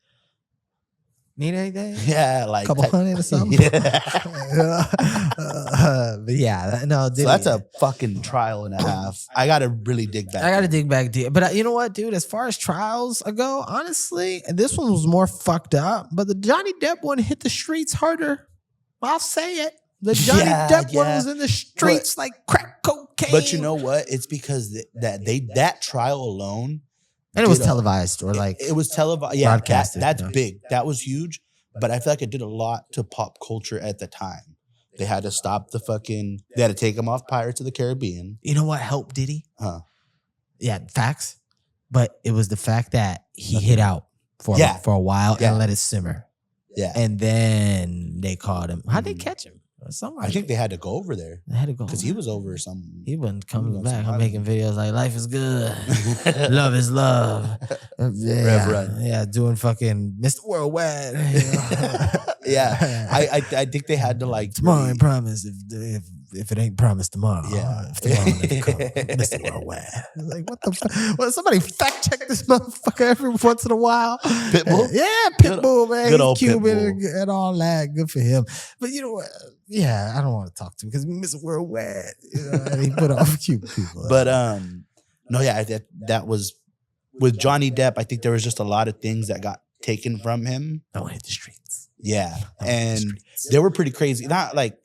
"Need anything?" Yeah, like couple hundred or something. Yeah. But yeah, no. Diddy, so that's a fucking trial and a half. I gotta really dig back. I gotta dig back deep. But you know what, dude? As far as trials go, honestly, this one was more fucked up. But the Johnny Depp one hit the streets harder. I'll say it. The Johnny Depp one was in the streets like crack cocaine. But you know what? It's because that trial alone. And it was televised or like it was televised. Yeah, broadcasted. That's big. That was huge. But I feel like it did a lot to pop culture at the time. They had to stop they had to take him off Pirates of the Caribbean. You know what helped Diddy? Huh? Yeah, facts. But it was the fact that he hit out for a while and let it simmer. Yeah. And then they caught him. How'd they catch him? Somebody. I think they had to go over there. They had to go because he was over some. He wasn't coming back. I'm making videos like life is good, love is love. Yeah, doing fucking Mr. Worldwide. You know? Yeah, I think they had to like tomorrow ain't promised if it ain't promised tomorrow. Yeah, if tomorrow never comes, Mr. Worldwide. Like what the fuck? Well, somebody fact check this motherfucker every once in a while. Pitbull, yeah, Pitbull, man. Good old Cuban and all that. Good for him. But you know what? Yeah, I don't want to talk to him because Mr. Worldwide. You know, and he put off Cuban people. But no, yeah, that was with Johnny Depp. I think there was just a lot of things that got taken from him. I went hit the streets. Yeah, and they were pretty crazy. Not like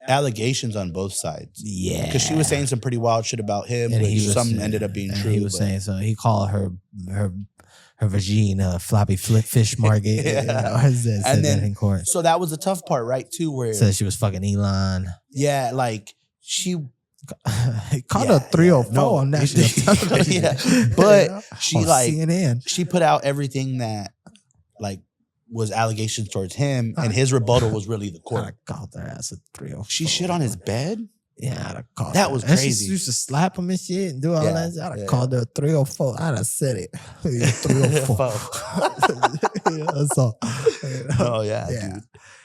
allegations on both sides. Yeah, because she was saying some pretty wild shit about him, and which some ended up being true. He was saying so. He called her vagina floppy fish market. Yeah. Said that in court. So that was the tough part, right? Too, where said she was fucking Elon. Yeah, like she. He called her 304 on national television. Yeah. But she CNN. She put out everything that like was allegations towards him, and his rebuttal was really the court. I called her ass a 304. She shit on his bed. Yeah, I'd called that her. was crazy. She used to slap him and shit and do all that. I'd have called her 304. I'd have said it. 304. That's all. Oh yeah, dude.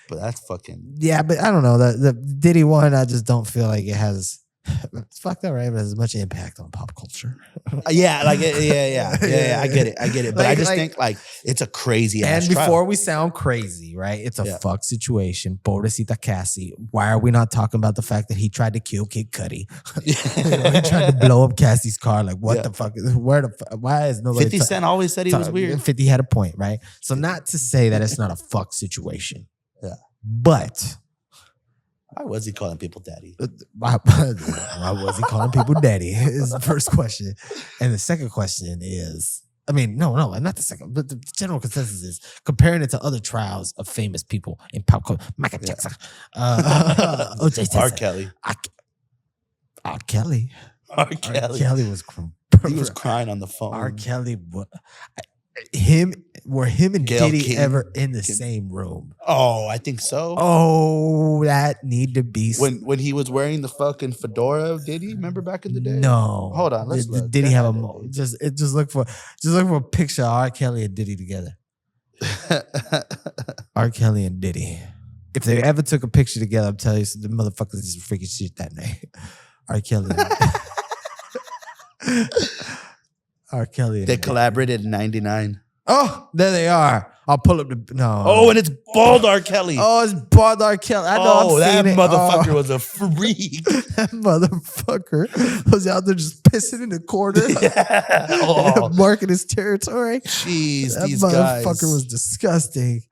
But that's fucking. Yeah, but I don't know. The Diddy one, I just don't feel like it has. It's fucked up, right? But it has much impact on pop culture. Yeah, like yeah. I get it. But I just think like it's a crazy ass And before trial. we sound crazy, right? It's a fuck situation. Pobrecita Cassie. Why are we not talking about the fact that he tried to kill Kid Cudi? He tried to blow up Cassie's car. Like what the fuck? Why is nobody? 50 Cent always said he was weird. 50 had a point, right? So not to say that it's not a fuck situation. Yeah, but. Why was he calling people daddy? Why was he calling people daddy? Is the first question. And the second question is, I mean, no, not the second, but the general consensus is comparing it to other trials of famous people in pop culture. Michael Jackson. R. Kelly. R. Kelly. R. Kelly. R. Kelly was he was crying on the phone. R. Kelly, were him and Gayle Diddy King. ever in the same room? Oh, I think so. Oh, that need to be when he was wearing the fucking fedora of Diddy. Remember back in the day? No, hold on. Let's look. Diddy have a just look for a picture of R. Kelly and Diddy together. R. Kelly and Diddy. If they ever took a picture together, I'm telling you, the motherfuckers is freaking shit that night. R. Kelly. R. Kelly. They collaborated in '99. Oh, there they are. I'll pull up the Oh, and it's bald R. Kelly. Oh, it's bald R. Kelly. I know. Oh, that motherfucker was a freak. That motherfucker was out there just pissing in the corner, marking his territory. Jeez, that these motherfucker guys was disgusting.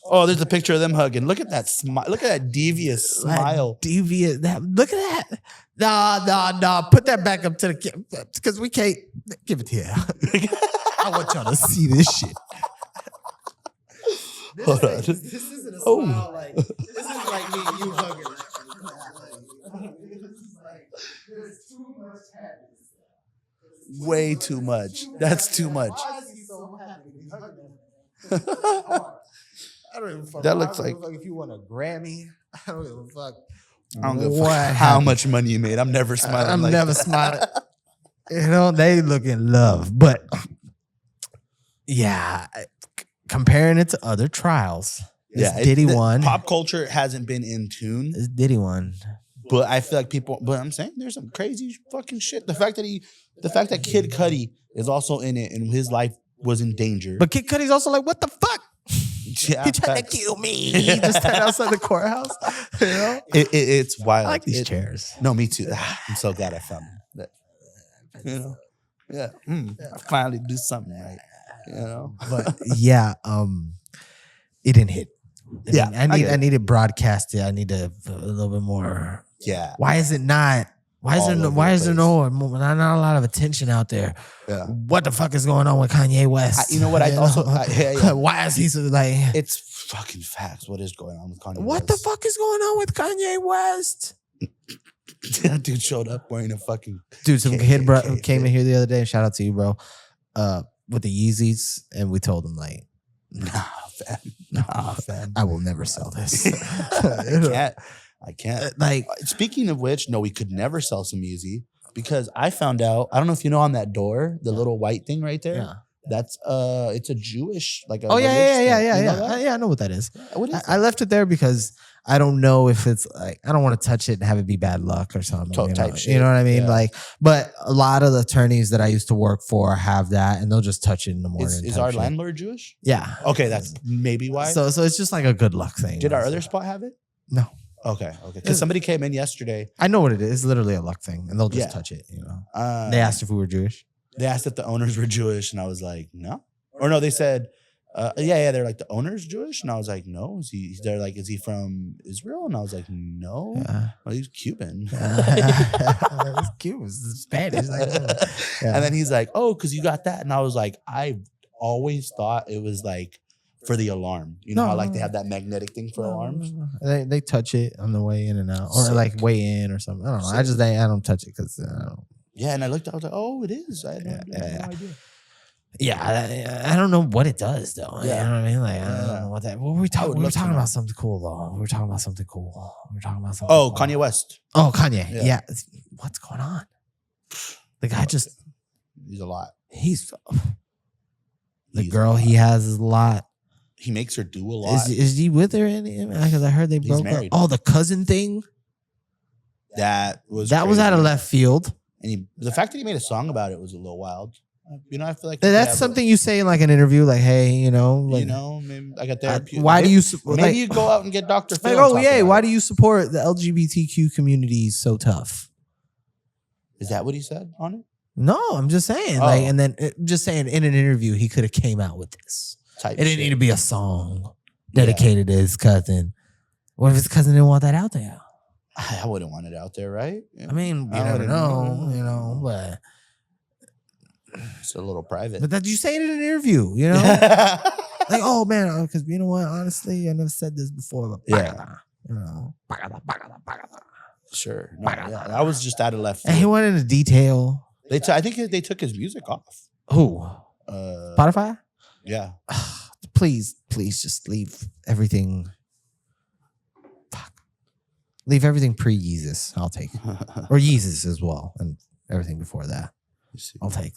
Oh, there's a picture of them hugging. Look at that smile. Look at that devious smile. Devious. Look at that. Nah. Put that back up to the because we can't give it here. I want y'all to see this shit. Hold on. This isn't a smile like this is like me and you hugging. There's too much happiness. Way too much. That's too much. Why is he so happy? I don't even fuck. That looks like if you want a Grammy. I don't give a fuck. I don't give a fuck how much money you made. I'm never smiling. I'm like never that. smiling. You know, they look in love, but yeah, comparing it to other trials. Yeah, Diddy won. Pop culture hasn't been in tune. It's Diddy won. But I feel like people. But I'm saying there's some crazy fucking shit. The fact that Kid Cudi is also in it and his life was in danger. But Kid Cudi's also like, what the fuck? Yeah, He tried to kill me. He just stand outside the courthouse. You know? It's wild. I like these chairs. No, me too. I'm so glad I found that. You know, yeah. I finally do something right. You know, But yeah, it didn't hit. Yeah, I need it broadcasted. I need a little bit more. yeah. Why is it not? Why is there not a lot of attention out there? Yeah. What the fuck is going on with Kanye West? You know what? Why is he so like? It's fucking facts. What is going on with Kanye? What the fuck is going on with Kanye West? That dude showed up wearing a fucking Dude, some kid came in here the other day. Shout out to you, bro. With the Yeezys, and we told him like, nah, fam. I will never sell this. I can't. Like, speaking of which, no, we could never sell some Yeezy because I found out. I don't know if you know on that door, the little white thing right there. yeah. That's it's a Jewish like. Oh yeah. I know what that is. What is I left it there because I don't know if it's like I don't want to touch it and have it be bad luck or something. Type You know what I mean? Yeah. Like, but a lot of the attorneys that I used to work for have that, and they'll just touch it in the morning. Is our landlord Jewish? Yeah. Okay, that's maybe why. So it's just like a good luck thing. Did our other spot have it? No. Okay. Because somebody came in yesterday. I know what it is. It's literally a luck thing, and they'll just touch it. You know. They asked if we were Jewish. They asked if the owners were Jewish, and I was like, no. Or no, they said, yeah. They're like, the owner's Jewish, and I was like, no. They're like, is he from Israel? And I was like, no. Yeah. Well, he's Cuban. It's Cuban. It's Spanish. Like, yeah. And then he's like, oh, because you got that, and I was like, I always thought it was like for the alarm. You know how like they have that magnetic thing for alarms? They touch it on the way in and out, or like way in or something. I don't know. I don't touch it because yeah. And I looked, I was like, oh, it is. I had no idea. Yeah, I don't know what it does though. Yeah. You know what I mean? Like I don't know what that. What were we talking? We were talking about something cool though. We were talking about something cool. Oh, Kanye West. Oh, Kanye. Yeah. What's going on? The guy he's a lot. He's the girl he has is a lot. He makes her do a lot. Is he with her? Because I heard they broke up. Oh, the cousin thing. That was out of left field. And the fact that he made a song about it was a little wild. You know, I feel like that's something you say in like an interview, like, "Hey, you know, like, maybe I got therapy." Why do you? Maybe you go out and get Dr. Phil. Like, oh yeah, why do you support the LGBTQ community so tough? Is that what he said on it? No, I'm just saying, like, and then just saying in an interview he could have came out with this. It didn't need to be a song dedicated to his cousin. What if his cousin didn't want that out there? I wouldn't want it out there, right? I mean, you never know, you know, but. It's a little private. But that you say it in an interview, you know? Like, oh man, because you know what? Honestly, I never said this before, but you know. Sure. No, I was just out of left field. And he went into detail. I think they took his music off. Who? Spotify? Yeah. Please just leave everything. Fuck. Leave everything pre-Yeezus. I'll take it. Or Yeezus as well. And everything before that.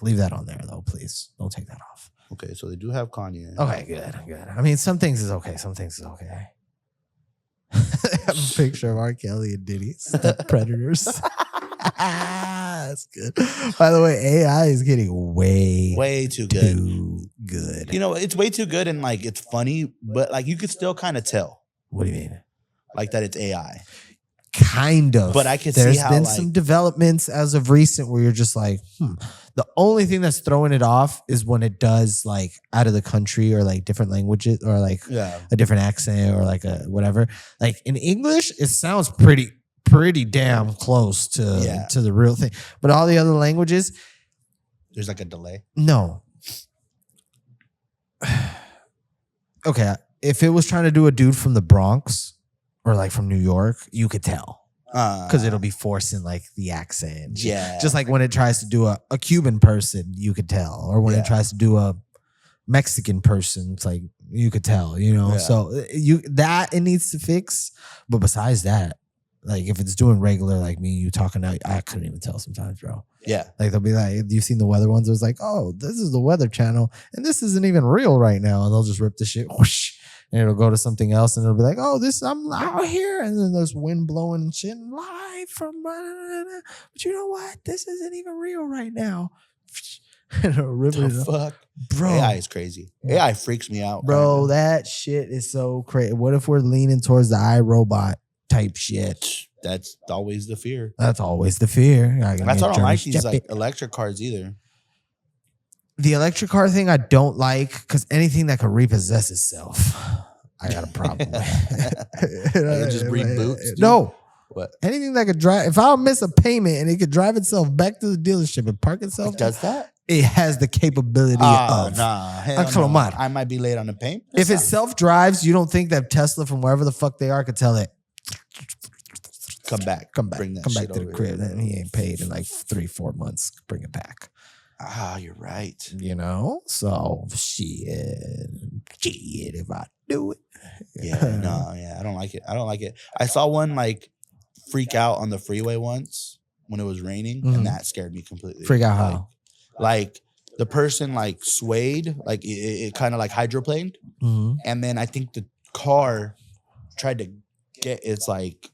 Leave that on there though, please. Don't take that off. Okay, so they do have Kanye. Okay, good. I mean, some things is okay. Some things is okay. I have a picture of R. Kelly and Diddy. Predators. That's good. By the way, AI is getting way too good. You know, it's way too good and like it's funny, but like you could still kind of tell. What do you mean? Like that it's AI. Kind of. But I could There's see how been some developments as of recent where you're just like, The only thing that's throwing it off is when it does like out of the country or like different languages or like a different accent or like a whatever. Like in English, it sounds pretty damn close to the real thing. But all the other languages, there's like a delay. No. Okay, if it was trying to do a dude from the Bronx or like from New York, you could tell. Because it'll be forcing like the accent. Yeah. Just like when it tries to do a Cuban person, you could tell. Or when it tries to do a Mexican person, it's like you could tell, you know. So it needs to fix. But besides that, like if it's doing regular like me, you talking out, I couldn't even tell sometimes, bro. Yeah. Like they'll be like, you've seen the weather ones? It was like, oh, this is the Weather Channel, and this isn't even real right now. And they'll just rip the shit. Whoosh, and it'll go to something else, and it'll be like, oh, I'm out here, and then there's wind blowing and shit live from, but you know what? This isn't even real right now. And it'll rip it up. Fuck, bro. AI is crazy. AI freaks me out, bro. That shit is so crazy. What if we're leaning towards the iRobot type shit? That's always the fear. That's always the fear. That's why I don't like these like electric cars either. The electric car thing I don't like because anything that can repossess itself, I got a problem with. Like just reboots? Dude? No. What? Anything that could drive, if I'll miss a payment and it could drive itself back to the dealership and park itself. It does that? It has the capability of. I might be late on the payment. If it self-drives, you don't think that Tesla from wherever the fuck they are could tell it, come back. Bring that shit to the crib. And he ain't paid in like 3-4 months. Bring it back. You're right. You know? So, shit, if I do it. I don't like it. I saw one like freak out on the freeway once when it was raining, and that scared me completely. Freak out how? Like the person like swayed, like it kind of like hydroplaned, and then I think the car tried to get its like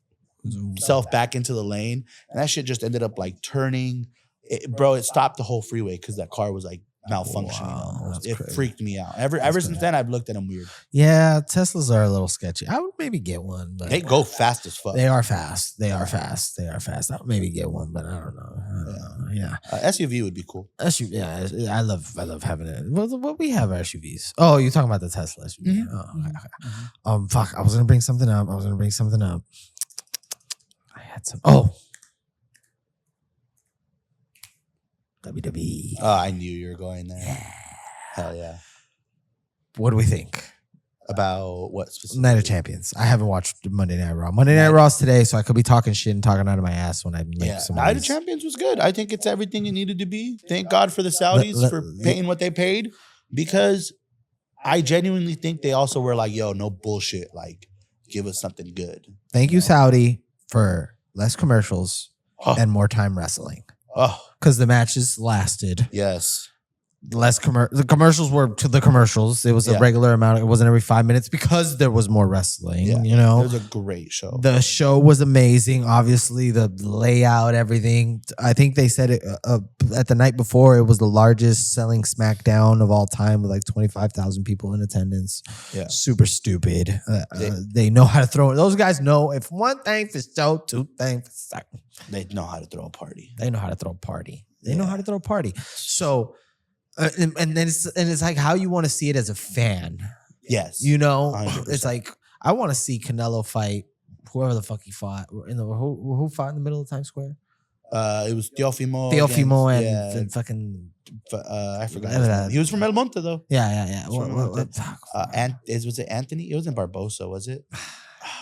self back into the lane, and that shit just ended up like turning. It stopped the whole freeway because that car was like malfunctioning. Wow, it freaked me out. Ever since then, I've looked at them weird. Yeah, Teslas are a little sketchy. I would maybe get one, but they go fast as fuck. They are fast. I would maybe get one, but I don't know. Yeah, SUV would be cool. SUV. Yeah, I love having it. What we have SUVs. Oh, you're talking about the Tesla SUV. Okay. Fuck. I was gonna bring something up. I had some. WWE. Oh, I knew you were going there. Yeah. Hell yeah. What do we think? About what specifically? Night of Champions. I haven't watched Monday Night Raw. Monday Night Raw's today, so I could be talking shit and talking out of my ass when I make some. Night of Champions was good. I think it's everything it needed to be. Thank God for the Saudis for paying what they paid, because I genuinely think they also were like, yo, no bullshit. Like, give us something good. Thank you, Saudi, for less commercials and more time wrestling. Because the matches lasted. Yes. The commercials were to the commercials. It was a regular amount. It wasn't every 5 minutes because there was more wrestling. Yeah. You know, it was a great show. The show was amazing. Obviously, the layout, everything. I think they said it at the night before. It was the largest selling SmackDown of all time with like 25,000 people in attendance. Yeah, super stupid. They know how to throw it. Those guys know if one thing for show, two things for show. They know how to throw a party. They know how to throw a party. So. And then it's like how you want to see it as a fan. Yes, you know, 100%. It's like I want to see Canelo fight whoever the fuck he fought who fought in the middle of Times Square. It was Teofimo and fucking I forgot his name. He was from El Monte though. Yeah. Was it Anthony? It wasn't Barbosa, was it?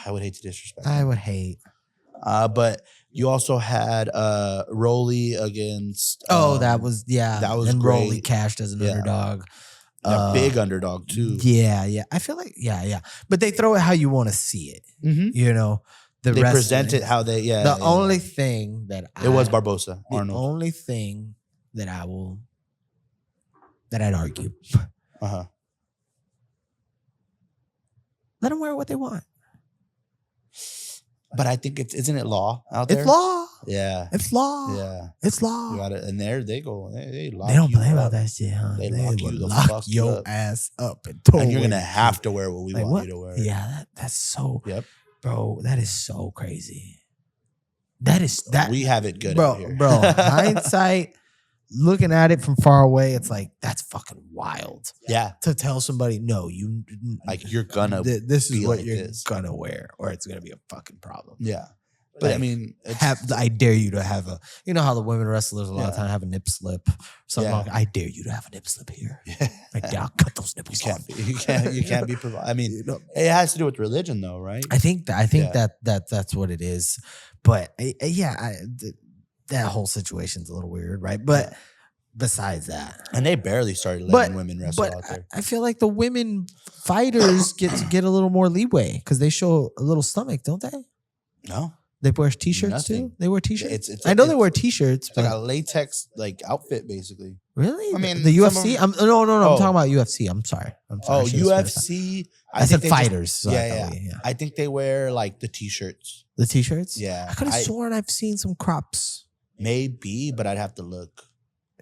I would hate to disrespect him. I would hate. But you also had Rolly against. That was and great. Rolly cashed as an underdog. A big underdog too. Yeah. I feel like but they throw it how you want to see it. You know, they present it how they. The only thing that it was Barbosa. Arnold. The only thing that I'd argue. Let them wear what they want. But I think isn't it law out there? It's law. Yeah. It's law. Yeah. It's law. You got it. And there they go. They lock They don't you play up. about that shit, huh? They lock your ass up. And you're going to have to wear what we want you to wear. Yeah, that's so. Yep. Bro, that is so crazy. That. We have it good bro, out here. Bro, hindsight looking at it from far away, it's like, that's fucking wild. Yeah. To tell somebody, no, you're gonna this is what like you're this. gonna wear, or it's gonna be a fucking problem. Yeah. But Like, I mean, I dare you to have how the women wrestlers a lot of time have a nip slip. Something like, I dare you to have a nip slip here. I'll cut those nipples off. You can't be I mean, it has to do with religion though, right? I think that's what it is. But that whole situation's a little weird, right? But besides that, and they barely started letting women wrestle out there. I feel like the women fighters get a little more leeway because they show a little stomach, don't they? No. They wear t-shirts too? They wear t-shirts? I know they wear t-shirts. It's like a latex outfit, basically. Really? I mean, the UFC? No. I'm talking about UFC. I'm sorry. Oh, UFC? I said fighters. So yeah. I think they wear like the t-shirts. The t-shirts? Yeah. I could have sworn I've seen some crops. Maybe, but I'd have to look.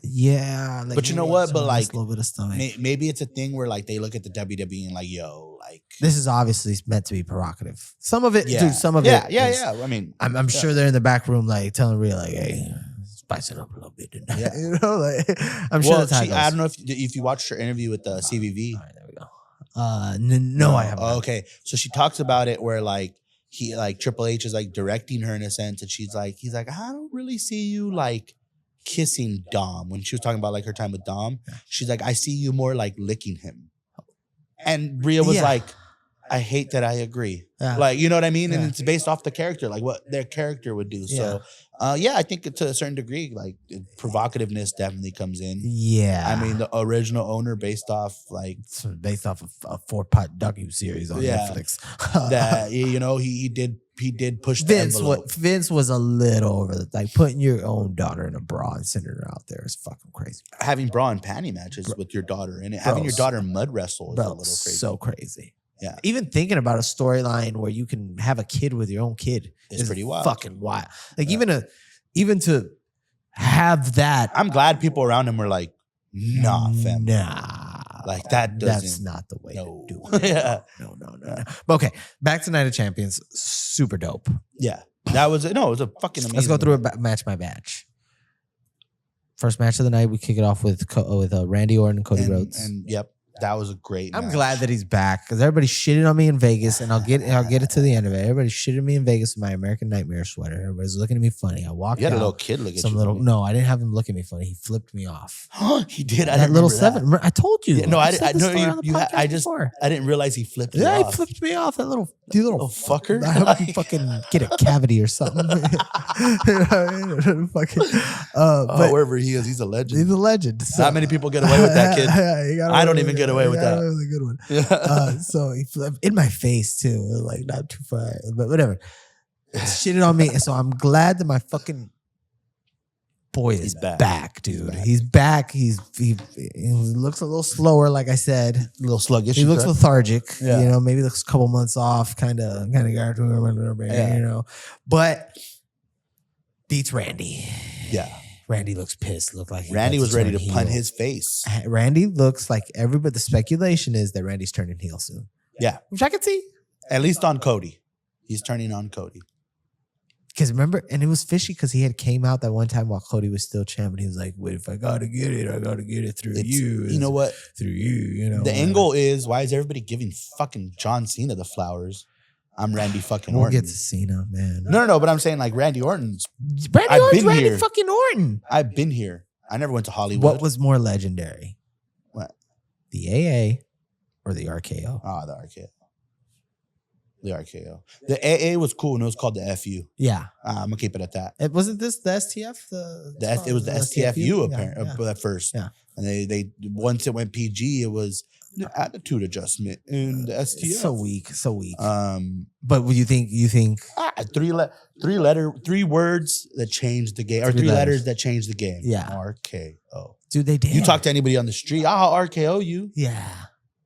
Yeah. But you know what? But like, a little bit of stomach. Maybe it's a thing where like they look at the WWE and like, yo, like. This is obviously meant to be provocative. Some of it, dude, some of it. Yeah. I mean, I'm sure they're in the back room like telling Rhea like, hey, spice it up a little bit tonight. Yeah. I'm sure that's how it goes. I don't know if you watched her interview with the CVV. All right, there we go. No, I haven't. Okay. So she talks about it where like, Triple H is like directing her in a sense, and he's like, I don't really see you like kissing Dom. When she was talking about like her time with Dom, she's like, I see you more like licking him. And Rhea was like, I hate that I agree. Yeah. Like, you know what I mean? And it's based off the character, like what their character would do. So I think to a certain degree, like provocativeness definitely comes in. Yeah. I mean, the original owner based off of a 4-part docu-series on Netflix. That he did push the envelope. Vince was a little over like putting your own daughter in a bra and sending her out there is fucking crazy. Having bra and panty matches with your daughter in it. Having your daughter mud wrestle is a little crazy. So crazy. Yeah. Even thinking about a storyline where you can have a kid with your own kid is pretty wild. Fucking wild. Like even to have that. I'm glad people around him were like, nah, fam. Nah. Like that's not the way to do it. No. But okay, back to Night of Champions. Super dope. Yeah. It was a fucking amazing. Let's go through it match by match. First match of the night, we kick it off with Randy Orton and Cody Rhodes. And yep. That was a great match. I'm glad that he's back because everybody shitted on me in Vegas, and I'll get it to the end of it. Everybody shitted on me in Vegas with my American Nightmare sweater. Everybody's looking at me funny. I walked out. You had a little kid look at you. No, I didn't have him look at me funny. He flipped me off. He did. That little seven. I told you. Yeah, no, I didn't realize he flipped me off. Yeah, he flipped me off. That little fucker. I hope you fucking get a cavity or something. But wherever he is, he's a legend. He's a legend. So, not many people get away with that kid. I don't even get away with that. That was a good one. So he flipped in my face too. It was like not too far, but whatever. Shitted on me. So I'm glad that my fucking boy is back, dude. He's back. He looks a little slower, like I said. A little sluggish. He looks lethargic. Yeah. Maybe looks a couple months off, kind of but beats Randy. Yeah. Randy looks pissed. Randy was ready to punt his face. Randy looks like everybody. The speculation is that Randy's turning heel soon. Yeah. Which I can see. At least on Cody. He's turning on Cody. Because remember, and it was fishy because he had came out that one time while Cody was still champ, and he was like, "Wait, if I gotta get it, I gotta get it through you." You know what? Through you. The angle is, why is everybody giving fucking John Cena the flowers? I'm Randy fucking Orton. We'll get to Cena, man. No, but I'm saying like Randy Orton's. Randy fucking Orton. I've been here. I never went to Hollywood. What was more legendary? What? The AA or the RKO? Oh, the RKO. The RKO. The AA was cool and it was called the FU. Yeah. I'm gonna keep it at that. It wasn't this the STF? It was the STFU apparently at first. Yeah. And they once it went PG, it was the attitude adjustment in the STF. So weak. But you think three words that changed the game, or three letters that changed the game. Yeah. RKO. Dude, they did. You talk to anybody on the street, I'll RKO you. Yeah.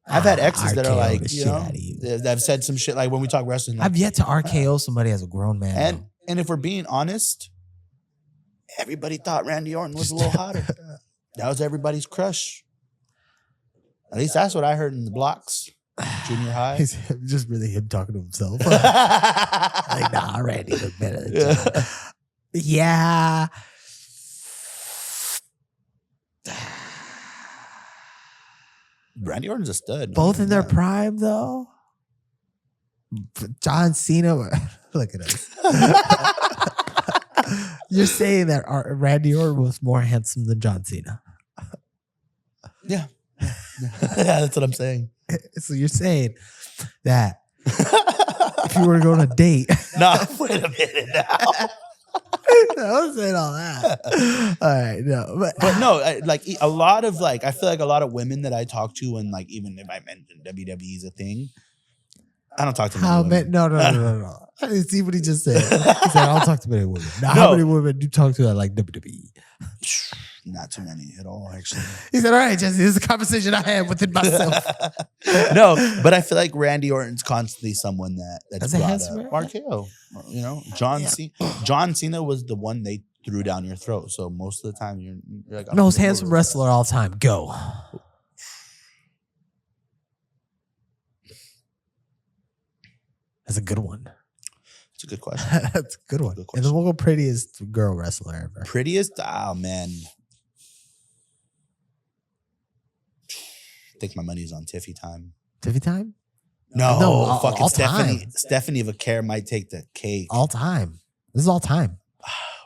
I've had exes that are like, that have said some shit like when we talk wrestling. Like, I've yet to RKO somebody as a grown man. And if we're being honest, everybody thought Randy Orton was a little hotter. That was everybody's crush. At least that's what I heard in the blocks, junior high. It's just really him talking to himself. Like, nah, Randy looked better than John. Yeah. Randy Orton's a stud. Both in their prime, though. John Cena. Look at us. You're saying that Randy Orton was more handsome than John Cena. Yeah. Yeah, that's what I'm saying. So you're saying that if you were to go on a date. No, wait a minute now. I wasn't saying all that. All right, no. But no, like a lot of like, I feel like a lot of women that I talk to, and like even if I mention WWE is a thing, I don't talk to many women. No. I didn't see what he just said. He said, I don't talk to many women. Now, how many women do you talk to that like WWE? Not too many at all, actually. He said, all right, Jesse, this is a conversation I had within myself. No, but I feel like Randy Orton's constantly someone that's a brought handsome up. RKO. You know, John Cena was the one they threw down your throat. So most of the time, you're like, most handsome wrestler all time. Go. That's a good one. It's a good question. That's a good one. And then we'll go prettiest girl wrestler ever. Prettiest? Oh, man. I think my money's on Tiffy time. Tiffy time? No, fucking all Stephanie. time. Stephanie Vaquer might take the cake. All time. This is all time. Oh,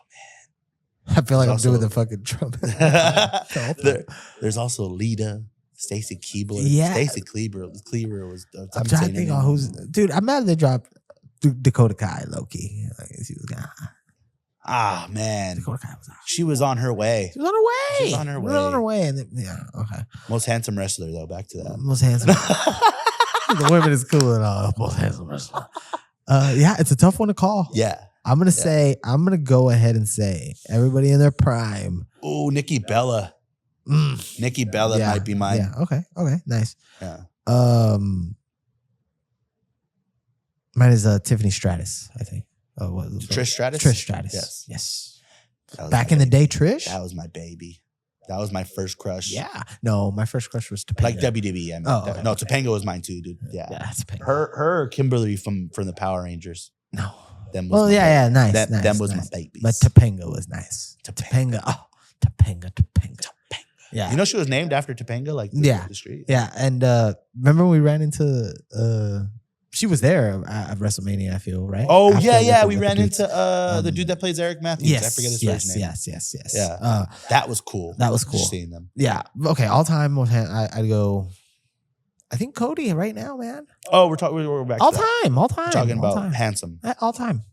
man. I feel like I'm doing the fucking trumpet. There's also Lita, Stacy Keibler. Yeah. Stacy Kleber was. I'm trying to think on who's. Dude, I'm mad they dropped Dakota Kai, low-key. Like, she was gone. Ah, man. Dakota Kai was out. She was on her way. She was on her way. She was on her way. On her way. And then, yeah, okay. Most handsome wrestler, though. Back to that. Most handsome. The women is cool and all. Most handsome wrestler. Yeah, it's a tough one to call. Yeah. I'm going to go ahead and say everybody in their prime. Oh, Nikki Bella. Nikki Bella might be mine. Yeah, okay, nice. Yeah. Mine is Tiffany Stratus, I think. Oh, what? Trish Stratus? Trish Stratus. Yes. Back in the day, Trish? That was my baby. That was my first crush. Yeah. No, my first crush was Topanga. Like WWE. I mean, okay. No, Topanga was mine too, dude. Yeah. Topanga. Her Kimberly from the Power Rangers. No. Nice. Them was my babies. But Topanga was nice. Topanga. Oh, Topanga. Yeah. You know she was named after Topanga, like the street. Yeah. And remember we ran into she was there at WrestleMania, I feel, right? Oh, after we ran into the dude that plays Eric Matthews. Yes, I forget his first name. Yes. Yeah. That was cool. Just seeing them. Yeah. Okay, all time I'd go I think Cody right now, man. Oh, we're back all to time. We're talking about handsome. All time.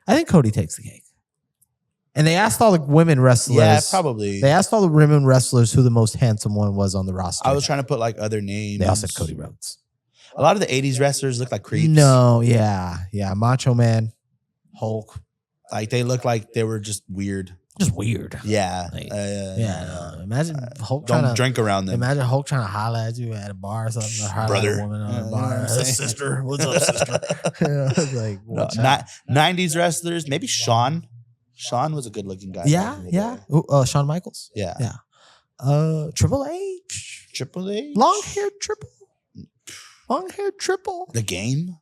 I think Cody takes the cake. And they asked all the women wrestlers. Yeah, probably. They asked all the women wrestlers who the most handsome one was on the roster. I was trying to put like other names. They all said Cody Rhodes. A lot of the 80s wrestlers look like creeps. No, yeah. Macho Man, Hulk. Like they look like they were just weird. Just weird. Yeah. Imagine Hulk don't trying to drink around them. Imagine Hulk trying to holler at you at a bar or something. Or holler at a woman on a bar. Sister. What's up, sister? It's like, 90s wrestlers, maybe Shawn. Shawn was a good looking guy. Yeah. Shawn Michaels. Yeah. Triple H. Long haired triple. The Game.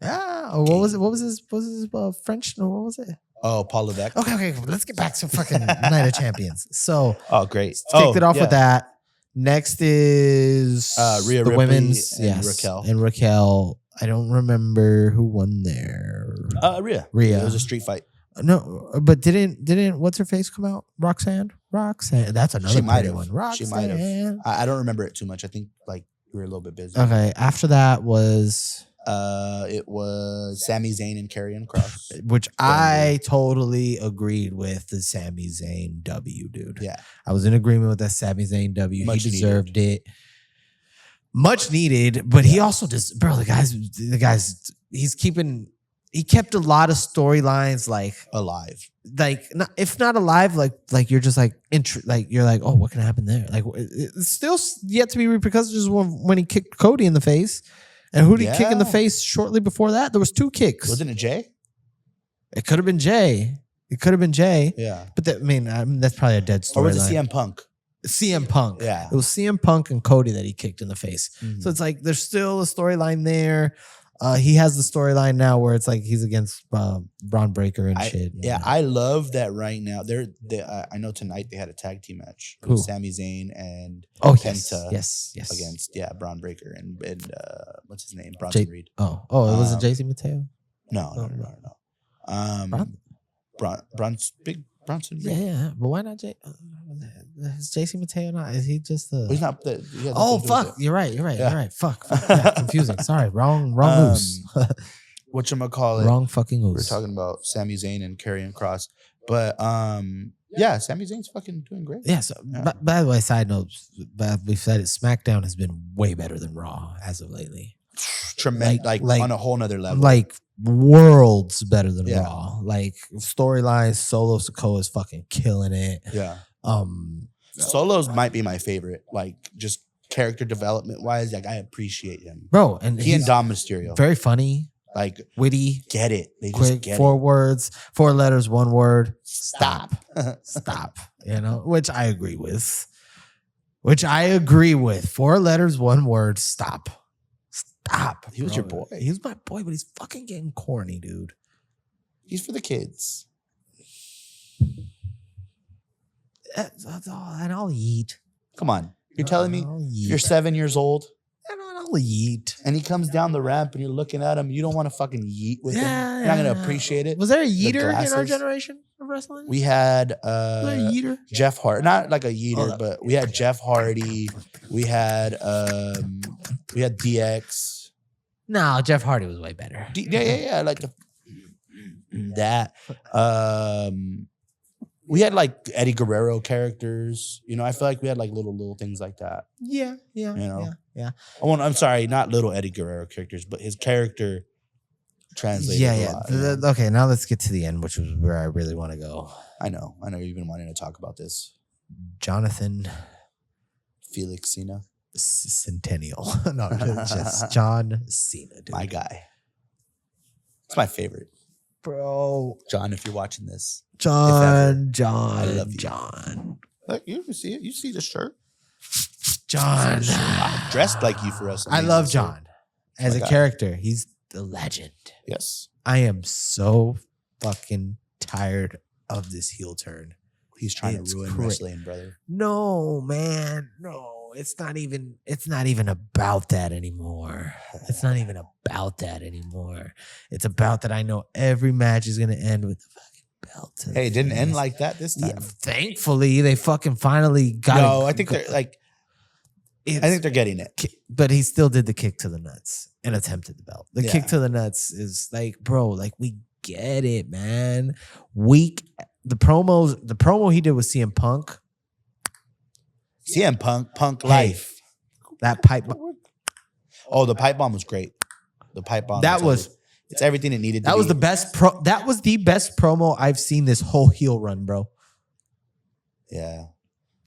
Yeah. Oh, what was his French? No, what was it? Oh, Paul Levesque. Okay. Let's get back to fucking Night of Champions. So, great. Kicked it off with that. Next is Rhea the Ripley women's and Raquel. And Raquel. I don't remember who won there. Rhea. Rhea. It was a street fight. No, but didn't what's her face come out? Roxanne. That's another pretty one. Roxanne. She might have. I don't remember it too much. I think like we were a little bit busy. Okay. After that was it was Sami Zayn and Karrion Kross, which I totally agreed with the Sami Zayn W, dude. Yeah, I was in agreement with that Sami Zayn W. He deserved it. Much needed, but he also just, bro. The guys. He kept a lot of storylines like alive. Like if not alive, like you're just like you're like, oh, what can happen there? Like it's still yet to be repercussions when he kicked Cody in the face. And who did he kick in the face shortly before that? There was 2 kicks. Wasn't it Jay? It could have been Jay. Yeah. But that's probably a dead story. Or was it CM Punk? CM Punk. Yeah. It was CM Punk and Cody that he kicked in the face. Mm-hmm. So it's like there's still a storyline there. He has the storyline now where it's like he's against Braun Breaker and shit. Yeah, I love that right now. I know tonight they had a tag team match. It was Sami Zayn and Penta yes, against Braun Breaker and what's his name? Bronson Reed. It wasn't JC Mateo? No. Bronson Reed. Yeah, but why not is JC Mateo not? Is he just the? He's not. Fuck! You're right. Fuck. Yeah, confusing. Sorry, wrong moose. Whatchamacallit? Wrong fucking moose. We're talking about Sami Zayn and Karrion Kross, but Sami Zayn's fucking doing great. Yeah. So, by the way, side note, we've said it. SmackDown has been way better than Raw as of lately. Tremendous, like on a whole nother level. Like worlds better than Raw. Like storylines, Solo Sikoa is fucking killing it. Yeah. Solos might be my favorite. Like just character development wise, like I appreciate him, bro. And he and Dom Mysterio, very funny, like witty. Get it? They quick, just get 4 it. words, 4 letters, 1 word. Stop. Stop. You know, which I agree with. 4 letters, 1 word. Stop. He was your boy. He was my boy, but he's fucking getting corny, dude. He's for the kids. And I'll eat. Come on. You're telling me you're 7 years old? And I'll eat. And he comes down the ramp and you're looking at him. You don't want to fucking yeet with him. You're not going to appreciate it. Was there a yeeter in our generation of wrestling? We had was there a yeeter? Jeff Hardy. Not like a yeeter, but we had Jeff Hardy. We had DX. No, Jeff Hardy was way better. Yeah. Like that. We had like Eddie Guerrero characters. You know, I feel like we had like little things like that. Yeah. You know? Yeah. I'm sorry, not little Eddie Guerrero characters, but his character translated a lot. Okay, now let's get to the end, which is where I really want to go. I know you've been wanting to talk about this. Jonathan Felix Cena. Centennial. No, just John Cena, dude. My guy. It's my favorite. Bro. John, if you're watching this. John. I love you. John. Look, you can see it. You see the shirt. John. I'm dressed like you for us. I love John. As a character, he's the legend. Yes. I am so fucking tired of this heel turn. He's trying to ruin wrestling, brother. No, man. No. It's not even about that anymore. It's about that I know every match is gonna end with the fucking belt. Hey, it didn't end like that this time. Yeah, thankfully, they fucking finally got it. No, I think they're getting it. But he still did the kick to the nuts and attempted the belt. The kick to the nuts is like, bro, like we get it, man. The promo he did with CM Punk. CM Punk life. That pipe bomb. Oh, the pipe bomb was great. The pipe bomb. It's everything it needed to be. That was the best that was the best promo I've seen this whole heel run, bro. Yeah.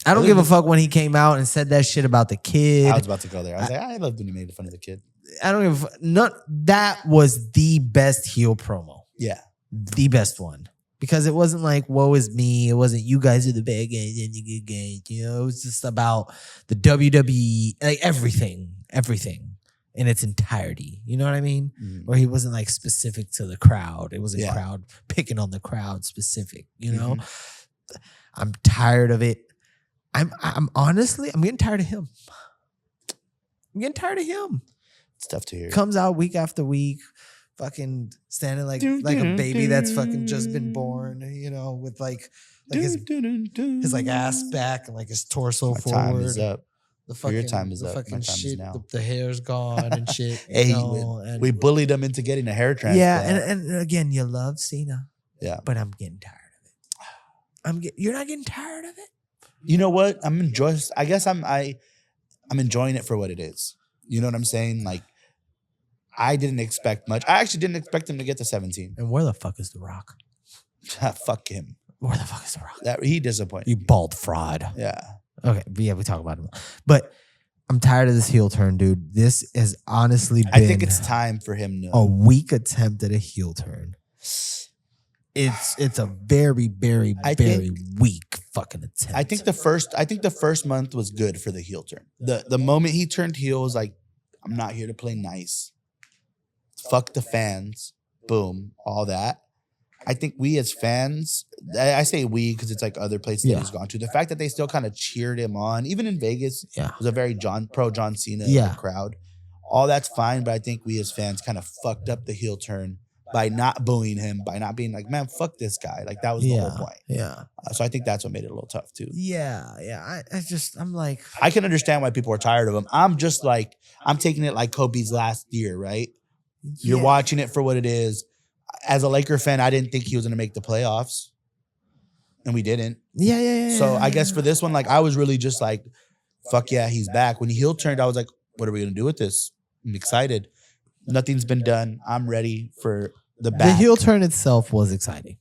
I don't give a fuck when he came out and said that shit about the kid. I was about to go there. I was like, I loved when he made fun of the kid. I don't give a fuck. That was the best heel promo. Yeah. The best one. Because it wasn't like, woe is me. It wasn't you guys are the bad guys and the good guys. You know, it was just about the WWE, like everything in its entirety. You know what I mean? Mm-hmm. Where he wasn't like specific to the crowd. It wasn't crowd picking on the crowd specific, you know? Mm-hmm. I'm tired of it. I'm honestly getting tired of him. It's tough to hear. Comes out week after week. Fucking standing like a baby that's fucking just been born, you know, with like his like ass back and like his torso forward. Time is up. Your time is up. Fucking My time shit, is now. the hair's gone and shit. Hey, we bullied him into getting a hair transplant. Yeah, and again, you love Cena. Yeah, but I'm getting tired of it. You're not getting tired of it. You know what? I'm enjoying it for what it is. You know what I'm saying? Like. I didn't expect much. I actually didn't expect him to get to 17. And where the fuck is The Rock? Fuck him. Where the fuck is The Rock? He disappointed. You bald fraud. Yeah. Okay. Yeah, we talk about him. But I'm tired of this heel turn, dude. This has honestly been... I think it's time for him to... a weak attempt at a heel turn. It's a very, very, very weak fucking attempt. I think the first month was good for the heel turn. The moment he turned heel was like, I'm not here to play nice. fuck the fans, boom, all that. I think we as fans, I say we because it's like other places that he's gone to. The fact that they still kind of cheered him on, even in Vegas, was a very pro John Cena crowd. All that's fine, but I think we as fans kind of fucked up the heel turn by not booing him, by not being like, man, fuck this guy. Like that was the whole point. Yeah. So I think that's what made it a little tough too. Yeah. I'm like, I can understand why people are tired of him. I'm just like, I'm taking it like Kobe's last year, right? You're watching it for what it is. As a Laker fan, I didn't think he was going to make the playoffs. And we didn't. Yeah. So I guess for this one, like, I was really just like, fuck yeah, he's back. When he heel turned, I was like, what are we going to do with this? I'm excited. Nothing's been done. I'm ready for the back. The heel turn itself was exciting.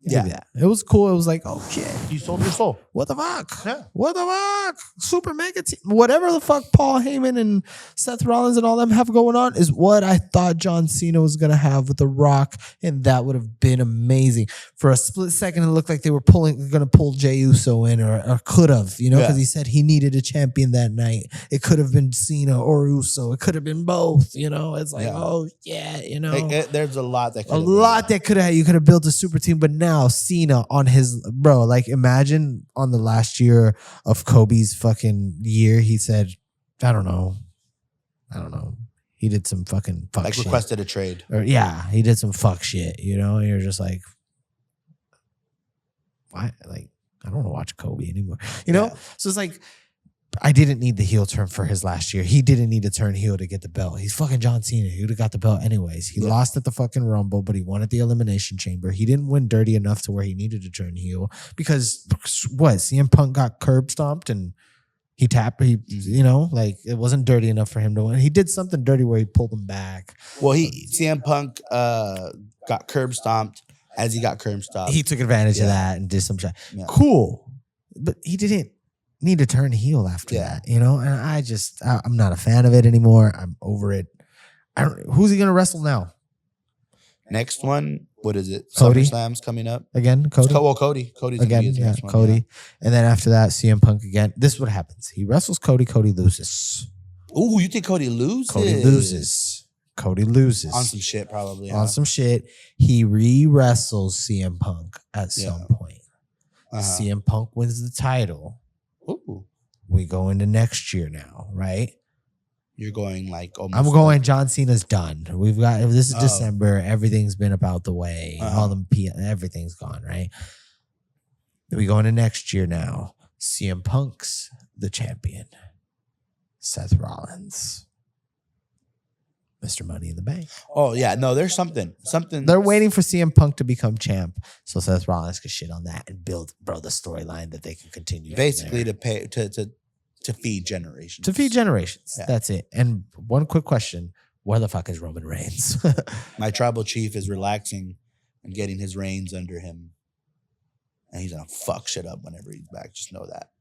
Yeah. It was cool. It was like, oh shit. You sold your soul. What the fuck? Yeah. What the fuck? Super mega team. Whatever the fuck Paul Heyman and Seth Rollins and all them have going on is what I thought John Cena was going to have with The Rock. And that would have been amazing. For a split second, it looked like they were going to pull Jey Uso in or could have, because he said he needed a champion that night. It could have been Cena or Uso. It could have been both, It's like, there's a lot that could have. You could have built a super team, but now Cena on his like imagine on the last year of Kobe's fucking year, he said, I don't know. He did some fucking fuck shit. Requested a trade. Or he did some fuck shit, and you're just like, why? Like, I don't want to watch Kobe anymore. So it's like, I didn't need the heel turn for his last year. He didn't need to turn heel to get the belt. He's fucking John Cena. He would have got the belt anyways. He lost at the fucking Rumble, but he won at the Elimination Chamber. He didn't win dirty enough to where he needed to turn heel because CM Punk got curb stomped and he tapped. Like it wasn't dirty enough for him to win. He did something dirty where he pulled him back. Well, CM Punk got curb stomped. As he got curb stomped, he took advantage of that and did some shit. Yeah. Cool, but he didn't need to turn heel after that, and I'm not a fan of it anymore. I'm over it. Who's he gonna wrestle now? Next one, what is it? Cody. SummerSlam's coming up again. Cody. Cody's again. Next one, Cody, and then after that, CM Punk again. This is what happens. He wrestles Cody. Cody loses. Ooh, you think Cody loses? Cody loses on some shit, probably. On some shit. He re-wrestles CM Punk at some point. CM Punk wins the title. Ooh. We go into next year now, right? You're going like almost. I'm going. John Cena's done. We've got. This is December. Everything's been about the way. Everything's gone, right? We go into next year now. CM Punk's the champion. Seth Rollins, Mr. Money in the Bank. Oh yeah, no, there's something. They're waiting for CM Punk to become champ, so Seth Rollins can shit on that and build the storyline that they can continue. Basically, to pay to feed generations. To feed generations. Yeah. That's it. And one quick question: where the fuck is Roman Reigns? My tribal chief is relaxing and getting his reins under him, and he's gonna fuck shit up whenever he's back. Just know that.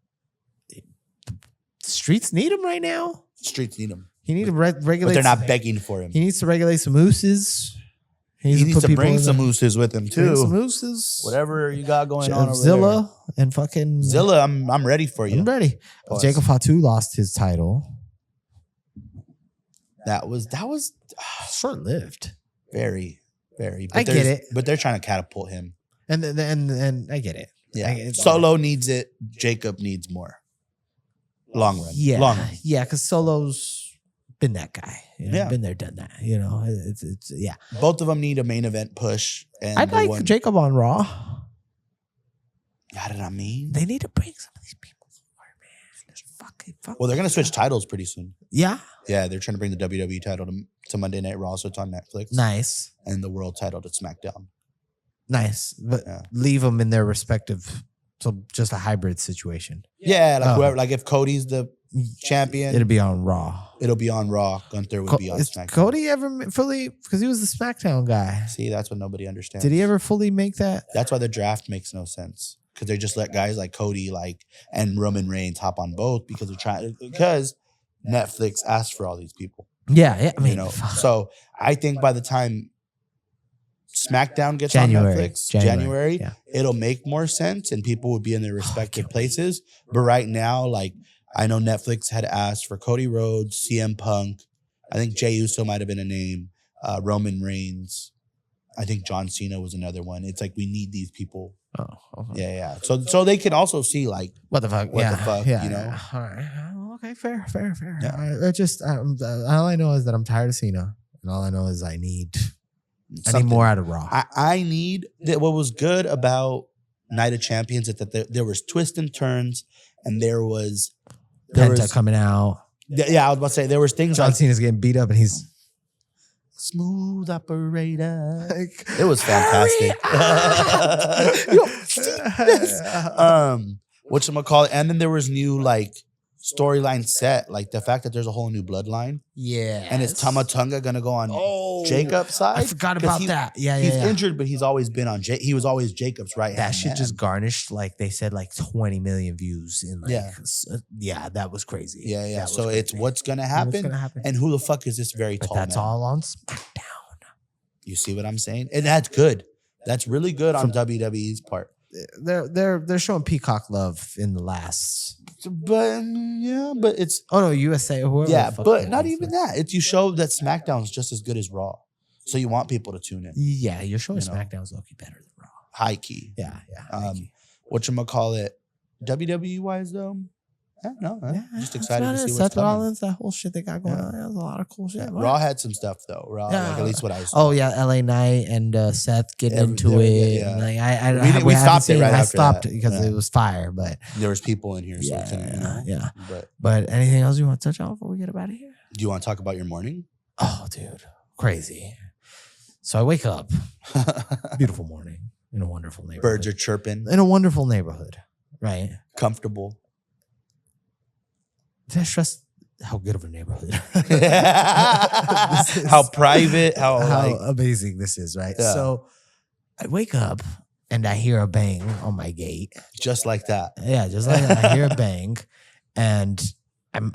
The streets need him right now. Streets need him. He needs to regulate. But they're not begging for him. He needs to regulate some mooses. He needs to bring some mooses with him too. Some mooses. Whatever you got going on over Zilla there. And fucking Zilla. I'm ready for you. I'm ready. Jacob Fatu lost his title. That was short lived. Very, very. I get it, but they're trying to catapult him. And I get it. Yeah, Solo needs it. Jacob needs more. Long run. Yeah, long run. Yeah, because Solo's been that guy. Been there, done that. It's Both of them need a main event push. And I'd like Jacob on Raw. Got it. I mean, they need to bring some of these people forward, man. Fuck. Well, they're gonna switch titles pretty soon. Yeah. Yeah, they're trying to bring the WWE title to Monday Night Raw, so it's on Netflix. Nice. And the world title to SmackDown. Nice, but leave them in their respective. So just a hybrid situation. Yeah, like whoever, like if Cody's the champion, it'll be on Raw. It'll be on Raw. Gunther would be on SmackDown. Cody ever fully, because he was the SmackDown guy. See, that's what nobody understands. Did he ever fully make that? That's why the draft makes no sense, because they just let guys like Cody, and Roman Reigns hop on both because Netflix asked for all these people. Yeah. I mean, so I think by the time SmackDown gets on Netflix, January, it'll make more sense and people would be in their respective places. But right now, I know Netflix had asked for Cody Rhodes, CM Punk. I think Jey Uso might have been a name. Roman Reigns. I think John Cena was another one. It's like we need these people. Oh, okay. Yeah. So they can also see like what the fuck, the fuck, you know? Yeah. All right. Okay, fair. Yeah. All I know is that I'm tired of Cena, and all I know is I need more out of Raw. I need that. What was good about Night of Champions is that there was twists and turns, and there was Penta coming out. Yeah, I was about to say there was things John like Cena's getting beat up, and he's smooth operator. It was fantastic. Whatchamacallit? And then there was new like storyline set, like the fact that there's a whole new bloodline. Yeah. And is Tama Tonga gonna go on Jacob's side? I forgot about that. Yeah. He's injured, but he's always been on he was always Jacob's right. That shit just garnished, like they said, like 20 million views in like that was crazy. Yeah. So it's what's gonna happen? And who the fuck is this very tall that's man? all on SmackDown. You see what I'm saying? And that's good. That's really good on WWE's part. They're showing Peacock love in the last, but it's USA or whoever. But not even that. It's you show that SmackDown's just as good as Raw, so you want people to tune in. Yeah, you're showing SmackDown's low-key better than Raw. High key. Yeah. Whatchamacallit? WWE wise though. Just excited to see what's Seth coming. Rollins, that whole shit they got going on. That was a lot of cool shit. Yeah. Raw had some stuff though. Raw, like at least what I saw. Oh yeah, LA Knight and Seth getting into it. Yeah. Like, we stopped it right after. I stopped it because it was fire, but there was people in here. So yeah. But anything else you want to touch on before we get out of here? Do you want to talk about your morning? Oh, dude, crazy. So I wake up, beautiful morning in a wonderful neighborhood. Birds are chirping in a wonderful neighborhood, right? Comfortable. Did I stress how good of a neighborhood? How private, how amazing this is, right? Yeah. So I wake up and I hear a bang on my gate. Just like that. Yeah, just like that. I hear a bang and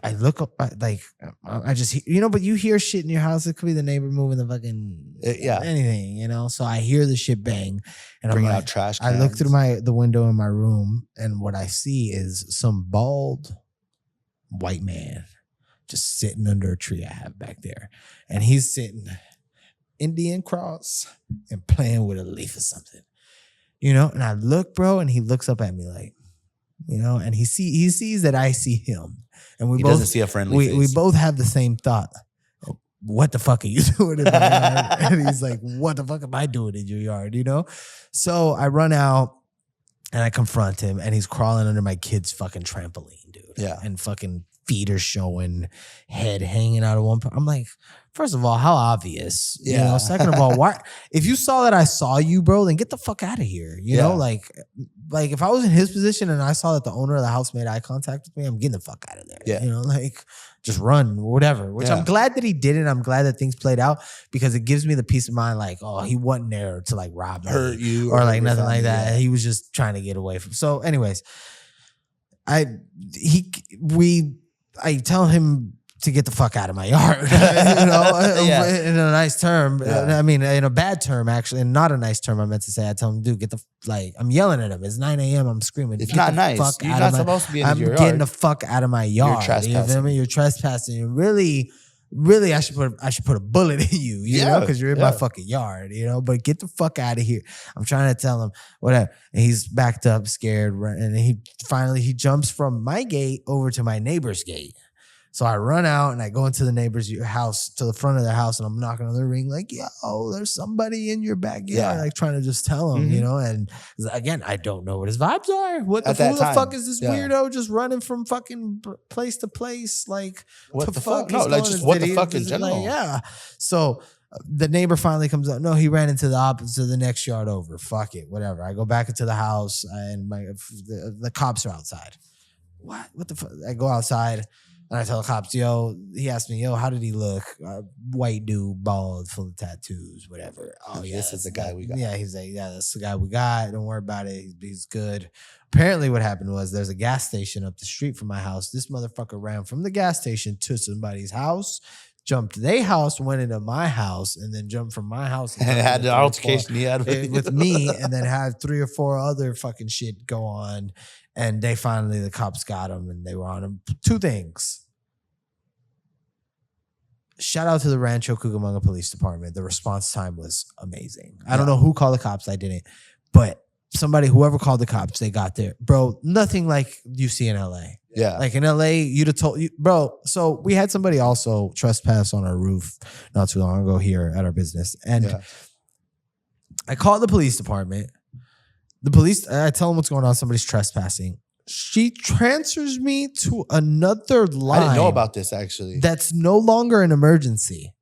I look up, like, I just, but you hear shit in your house. It could be the neighbor moving the fucking, anything, So I hear the shit bang and bringing I'm out trash cans. I look through the window in my room and what I see is some bald white man just sitting under a tree I have back there. And he's sitting Indian cross and playing with a leaf or something. And I look, bro, and he looks up at me like, and he sees that I see him. And he doesn't see a friendly face. We both have the same thought. What the fuck are you doing in my yard? And he's like, what the fuck am I doing in your yard? So I run out and I confront him and he's crawling under my kid's fucking trampoline, dude. Yeah. And fucking feet are showing, head hanging out of one part. I'm like, first of all, how obvious? Yeah. Second of all, why? If you saw that I saw you, bro, then get the fuck out of here. You know, like if I was in his position and I saw that the owner of the house made eye contact with me, I'm getting the fuck out of there. Yeah. Just run, whatever. Which I'm glad that he did it. I'm glad that things played out because it gives me the peace of mind, like, oh, he wasn't there to like rob me, hurt you, or like nothing like that. He was just trying to get away from. So, anyways, I tell him to get the fuck out of my yard, in a nice term. I mean, in a bad term, actually, and not a nice term. I meant to say, I tell him, dude, I'm yelling at him. It's 9 a.m. I'm screaming. It's not nice. You're not supposed to be in your yard. I'm getting the fuck out of my yard. You're trespassing. You feel me? You're trespassing. You're really, I should put a bullet in you, because you're in my fucking yard, but get the fuck out of here. I'm trying to tell him whatever. And he's backed up, scared. And he jumps from my gate over to my neighbor's gate. So I run out and I go into the neighbor's house, to the front of their house, and I'm knocking on the ring like, yo, there's somebody in your backyard, like trying to just tell them, and again, I don't know what his vibes are. Who the fuck is this weirdo just running from fucking place to place? Like, what the fuck? No, like just what the fuck in general. Like, so the neighbor finally comes up. No, he ran into the opposite of the next yard over. Fuck it, whatever. I go back into the house and the cops are outside. What the fuck? I go outside. And I tell the cops, he asked me, how did he look? White dude, bald, full of tattoos, whatever. Oh, yeah. This is the guy we got. Yeah, he's like, that's the guy we got. Don't worry about it. He's good. Apparently what happened was there's a gas station up the street from my house. This motherfucker ran from the gas station to somebody's house, jumped their house, went into my house, and then jumped from my house. And had the altercation he had with me, and then had 3 or 4 other fucking shit go on. And the cops got him, and they were on him. 2 things. shout out to the Rancho Cucamonga Police Department. The response time was amazing. I don't know who called the cops. I didn't. But whoever called the cops, they got there. Bro, nothing like you see in LA. Yeah. Like in LA, you'd have told you, bro. So we had somebody also trespass on our roof not too long ago here at our business. And I called the police department. I tell them what's going on. Somebody's trespassing. She transfers me to another line. I didn't know about this actually. That's no longer an emergency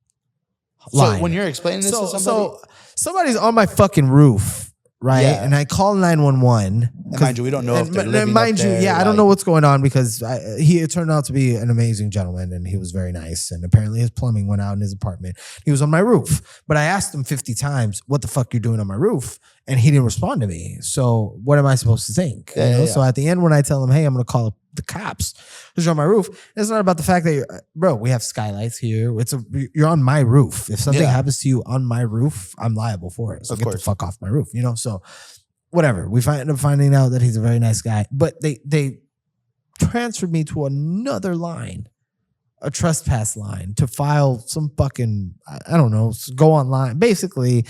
line. So when you're explaining this to somebody, so somebody's on my fucking roof, right? Yeah. And I call 911. And mind you, we don't know if they're living up there, I don't know what's going on because it turned out to be an amazing gentleman and he was very nice. And apparently his plumbing went out in his apartment. He was on my roof. But I asked him 50 times, what the fuck you're doing on my roof? And he didn't respond to me. So what am I supposed to think? So at the end, when I tell him, hey, I'm going to call the cops because you're on my roof, it's not about the fact that bro, we have skylights here. You're on my roof. If something happens to you on my roof, I'm liable for it. So get the fuck off my roof, So whatever. We end up finding out that he's a very nice guy. But they transferred me to another line, a trespass line, to file some fucking, I don't know, go online. Basically,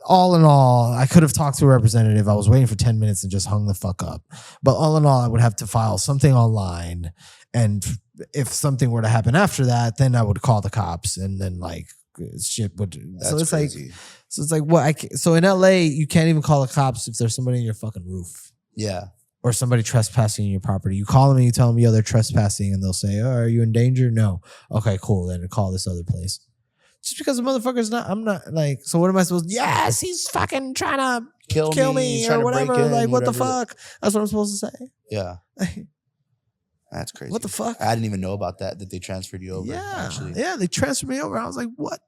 all in all, I could have talked to a representative. I was waiting for 10 minutes and just hung the fuck up. But all in all, I would have to file something online. And if something were to happen after that, then I would call the cops and then like shit would. That's so it's crazy. So in LA, you can't even call the cops if there's somebody in your fucking roof. Yeah. Or somebody trespassing in your property. You call them and you tell them, yo, they're trespassing, and they'll say, oh, are you in danger? No. Okay, cool. Then call this other place. Just because the motherfucker's I'm not like, so what am I supposed to, yes, he's fucking trying to kill me or whatever. Like, what the fuck? That's what I'm supposed to say. Yeah. That's crazy. What the fuck? I didn't even know about that they transferred you over. Yeah. Actually. Yeah, they transferred me over. I was like, what?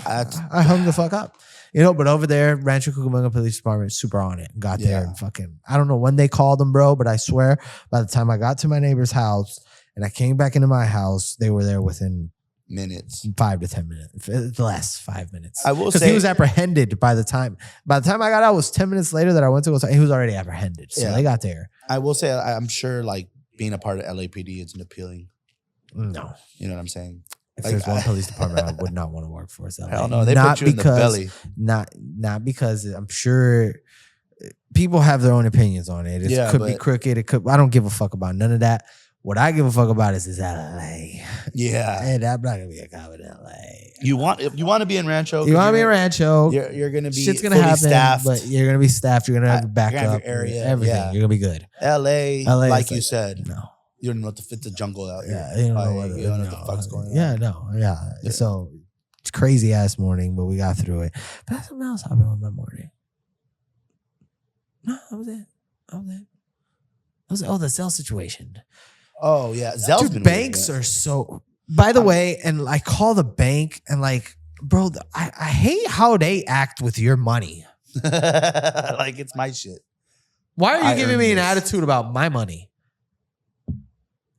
I hung the fuck up. But over there, Rancho Cucamonga Police Department, super on it. Got there and fucking, I don't know when they called them, bro, but I swear by the time I got to my neighbor's house and I came back into my house, they were there within minutes, 5 to 10 minutes, less 5 minutes. I will say, because he was apprehended by the time I got out, it was 10 minutes later that I went to go. He was already apprehended, so they got there. I will say, I'm sure like being a part of LAPD isn't appealing. No, you know what I'm saying. If there's one police department I would not want to work for, so hell no, they put you in the belly. Not because I'm sure people have their own opinions on it. It could be crooked. I don't give a fuck about none of that. What I give a fuck about is LA. Yeah. And I'm not gonna be a cop in LA. You want to be in Rancho? You want to be in Rancho? You're gonna be shit's gonna happen, staffed. but you're gonna be staffed. You're gonna have a backup. Area, everything. Yeah. You're gonna be good. LA like you said. No. You don't know what it's a jungle out here. Yeah, you don't know what the fuck's going on. Yeah. So it's crazy ass morning, but we got through it. But that's something else happened with my morning. No, that was it. The Zelle situation. Oh yeah, Zelle's been banks are so. By the way, and I call the bank and like, bro, I hate how they act with your money. Like it's my shit. Why are you giving me an attitude about my money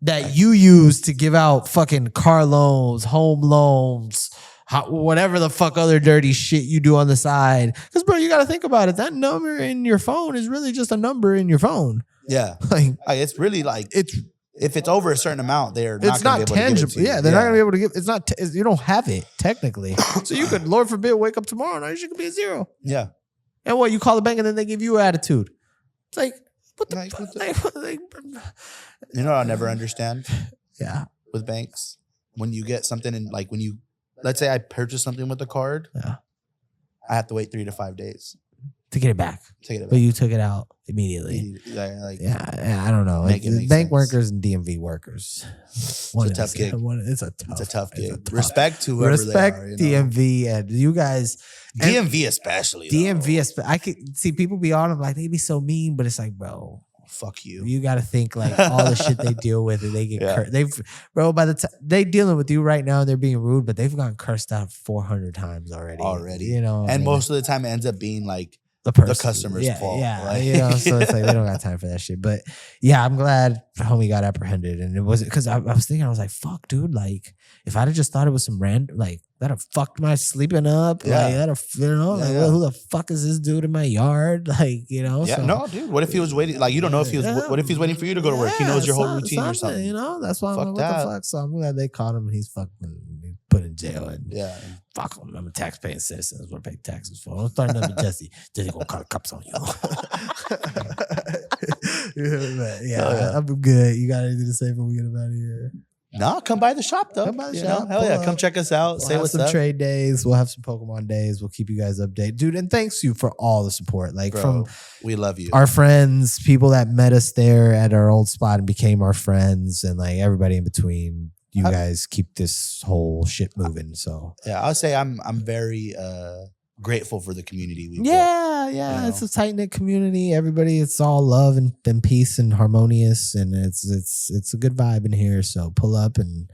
that you use to give out fucking car loans, home loans, whatever the fuck other dirty shit you do on the side? Because bro, you got to think about it. That number in your phone is really just a number in your phone. Yeah, like it's really like if it's over a certain amount, it's not tangible. Yeah, they're not gonna be able to give. It's not. You don't have it technically. So you could, Lord forbid, wake up tomorrow and you could be a zero. Yeah. And what, you call the bank and then they give you attitude. It's like, what the fuck? You know what I'll never understand? Yeah. With banks, when you get something and like when you, let's say I purchase something with a card, I have to wait 3 to 5 days to get it back. But you took it out immediately. I don't know. Bank workers and DMV workers. It's a tough gig. It's a tough gig. Respect to whoever Respect they are. DMV and you guys. DMV especially. DMV, I could see people be on them like they be so mean, but it's like, bro, fuck you. You got to think like all the shit they deal with, and they get bro. By the time they dealing with you right now, they're being rude, but they've gotten cursed out 400 times already. You know, and most of the time it ends up being like the customer's fault. Yeah, right? You know, so it's like they don't got time for that shit. But yeah, I'm glad homie got apprehended, and it was because I was thinking, I was like, fuck, dude, like if I'd have just thought it was some random, like that have fucked my sleeping up. Yeah. Like, that have, who the fuck is this dude in my yard? Like, Yeah, so, no, dude. What if he was waiting? Like, you don't know if he was. What if he's waiting for you to go to work? He knows your whole routine or something. That's why I'm like, what the fuck? So I'm glad they caught him and he's fucking put in jail. And fuck him. I'm a tax-paying citizen. That's what I pay taxes for. I'm starting up with Jesse. Jesse gonna call the cops on you. I'm good. You got anything to say before we get out of here? No, come by the shop though. Come by the shop. Hell yeah, come check us out. Say what's up. We'll have some trade days. We'll have some Pokemon days. We'll keep you guys updated, dude. And thanks you for all the support. Like, from we love you, our friends, people that met us there at our old spot and became our friends, and like everybody in between. You guys keep this whole shit moving. So yeah, I'll say I'm very grateful for the community. It's a tight knit community. Everybody, it's all love and peace and harmonious, and it's a good vibe in here. So pull up and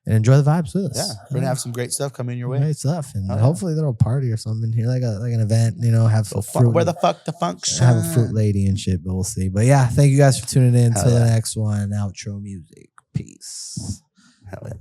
enjoy the vibes with us. Yeah, we're gonna have some great stuff coming your way. Great stuff, and hopefully a little party or something in here, like an event. Have some fruit. Where the fuck the function? Have a fruit lady and shit, but we'll see. But yeah, thank you guys for tuning in. Till the next one. Outro music. Peace. Hell yeah.